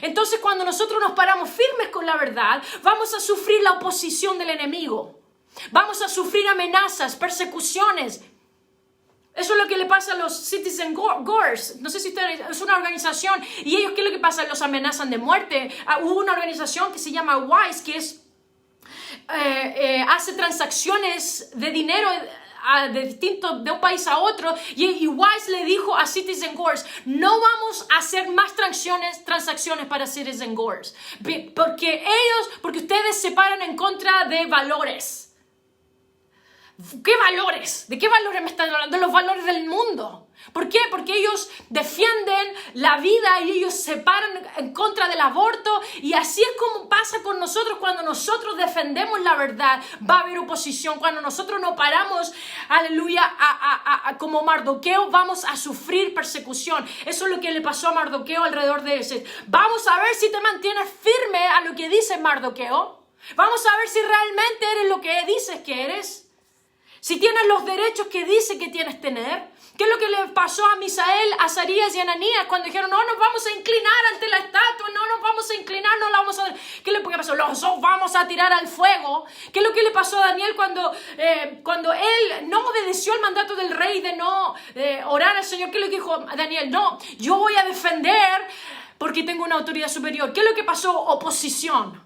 Entonces, cuando nosotros nos paramos firmes con la verdad, vamos a sufrir la oposición del enemigo. Vamos a sufrir amenazas, persecuciones. Eso es lo que le pasa a los Citizen Gores. No sé si ustedes, es una organización. Y ellos, ¿qué es lo que pasa? Los amenazan de muerte. Hubo una organización que se llama WISE, que hace transacciones de dinero de un país a otro, y Wise le dijo a Citizen Gores, no vamos a hacer más transacciones para Citizen Gores, porque ustedes se paran en contra de valores. ¿Qué valores? ¿De qué valores me están hablando? De los valores del mundo. ¿Por qué? Porque ellos defienden la vida y ellos se paran en contra del aborto. Y así es como pasa con nosotros. Cuando nosotros defendemos la verdad, va a haber oposición. Cuando nosotros nos paramos, aleluya, como Mardoqueo, vamos a sufrir persecución. Eso es lo que le pasó a Mardoqueo alrededor de ese. Vamos a ver si te mantienes firme a lo que dice Mardoqueo. Vamos a ver si realmente eres lo que dices que eres. Si tienes los derechos que dice que tienes que tener. ¿Qué es lo que le pasó a Misael, Azarías y Ananías cuando dijeron, no nos vamos a inclinar ante la estatua, no nos vamos a inclinar, no la vamos a... ¿Qué es lo que pasó? Los vamos a tirar al fuego. ¿Qué es lo que le pasó a Daniel cuando él no obedeció el mandato del rey de no orar al Señor? ¿Qué es lo que dijo Daniel? No, yo voy a defender porque tengo una autoridad superior. ¿Qué es lo que pasó? Oposición.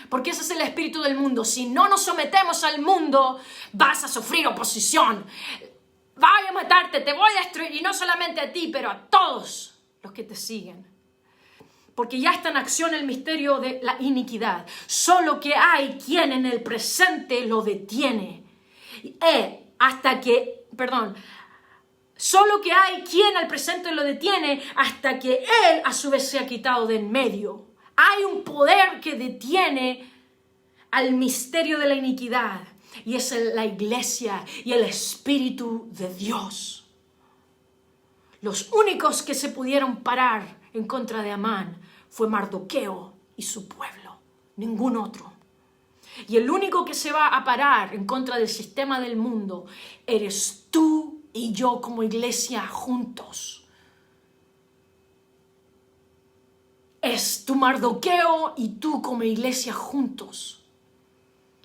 Porque ese es el espíritu del mundo. Si no nos sometemos al mundo, vas a sufrir oposición. Voy a matarte, te voy a destruir. Y no solamente a ti, pero a todos los que te siguen. porque ya está en acción el misterio de la iniquidad. Solo que hay quien en el presente lo detiene. Solo que hay quien al presente lo detiene hasta que él a su vez se ha quitado de en medio. Hay un poder que detiene al misterio de la iniquidad, y es la iglesia y el Espíritu de Dios. Los únicos que se pudieron parar en contra de Amán fue Mardoqueo y su pueblo, ningún otro. Y el único que se va a parar en contra del sistema del mundo eres tú y yo como iglesia juntos. Es tu Mardoqueo y tú como iglesia juntos.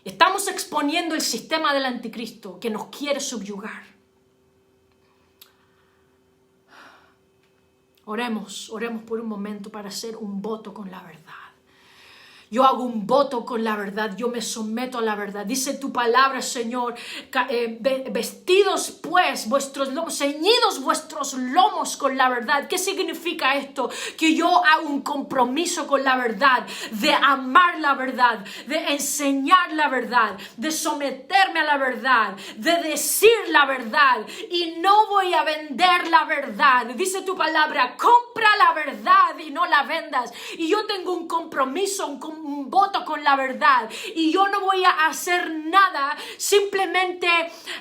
Estamos exponiendo el sistema del anticristo que nos quiere subyugar. Oremos por un momento para hacer un voto con la verdad. Yo hago un voto con la verdad, yo me someto a la verdad. Dice tu palabra, Señor, vestidos pues vuestros lomos, ceñidos vuestros lomos con la verdad. ¿Qué significa esto? Que yo hago un compromiso con la verdad, de amar la verdad, de enseñar la verdad, de someterme a la verdad, de decir la verdad, y no voy a vender la verdad. Dice tu palabra, compra la verdad y no la vendas. Y yo tengo un compromiso, un voto con la verdad, y yo no voy a hacer nada, simplemente,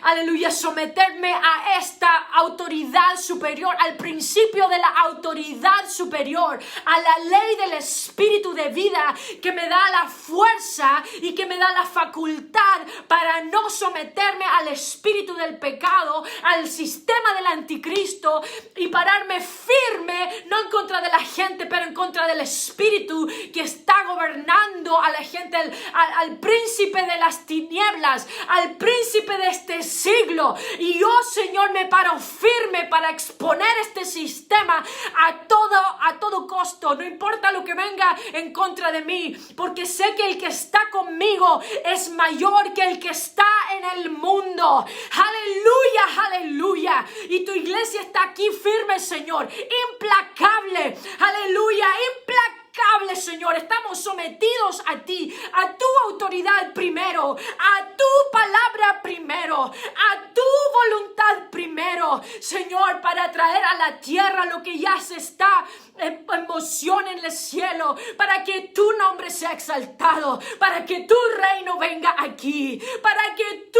aleluya, someterme a esta autoridad superior, al principio de la autoridad superior, a la ley del Espíritu de vida que me da la fuerza y que me da la facultad para no someterme al espíritu del pecado, al sistema del anticristo, y pararme firme, no en contra de la gente, pero en contra del espíritu que está gobernando a la gente, al príncipe de las tinieblas, al príncipe de este siglo. Y yo, Señor, me paro firme para exponer este sistema a todo costo, no importa lo que venga en contra de mí, porque sé que el que está conmigo es mayor que el que está en el mundo. Aleluya, aleluya. Y tu iglesia está aquí firme, Señor, implacable, aleluya, implacable, Señor. Estamos sometidos a ti, a tu autoridad primero, a tu palabra primero, a tu voluntad primero, Señor, para traer a la tierra lo que ya se está en moción en el cielo, para que tu nombre sea exaltado, para que tu reino venga aquí, para que tu,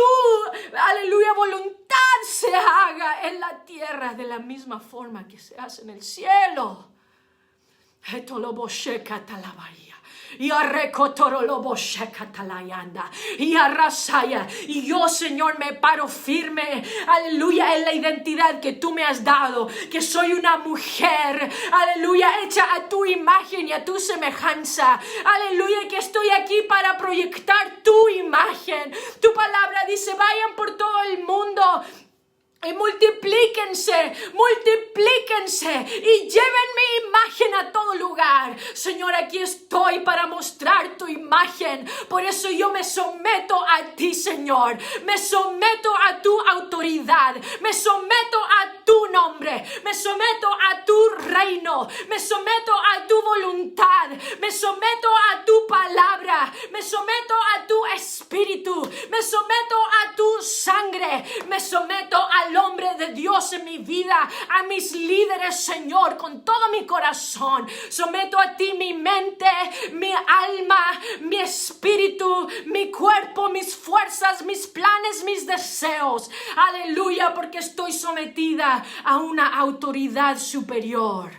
aleluya, voluntad se haga en la tierra de la misma forma que se hace en el cielo. Y arrasaya. Y yo, Señor, me paro firme, aleluya, en la identidad que tú me has dado, que soy una mujer, aleluya, hecha a tu imagen y a tu semejanza, aleluya, que estoy aquí para proyectar tu imagen. Tu palabra dice, vayan por todo el mundo y multiplíquense y lleven mi imagen a todo lugar. Señor, aquí estoy para mostrar tu imagen. Por eso yo me someto a ti, Señor. Me someto a tu autoridad. Me someto a tu nombre. Me someto a tu reino. Me someto a tu voluntad. Me someto a tu palabra. Me someto a tu espíritu. Me someto a tu sangre. Me someto al hombre de Dios en mi vida, a mis líderes, Señor, con todo mi corazón. Someto a ti mi mente, mi alma, mi espíritu, mi cuerpo, mis fuerzas, mis planes, mis deseos. Aleluya, porque estoy sometida a una autoridad superior.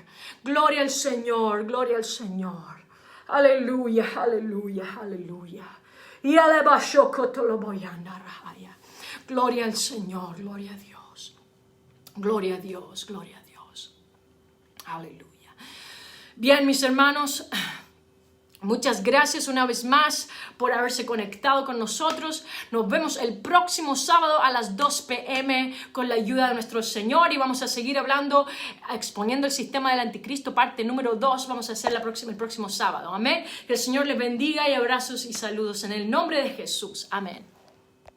Gloria al Señor, gloria al Señor. Aleluya, aleluya, aleluya. Y gloria al Señor, gloria a Dios. Gloria a Dios, gloria a Dios. Aleluya. Bien, mis hermanos, muchas gracias una vez más por haberse conectado con nosotros. Nos vemos el próximo sábado a las 2 p.m. con la ayuda de nuestro Señor, y vamos a seguir hablando, exponiendo el sistema del anticristo, parte número 2. Vamos a hacer el próximo sábado. Amén. Que el Señor les bendiga, y abrazos y saludos en el nombre de Jesús. Amén.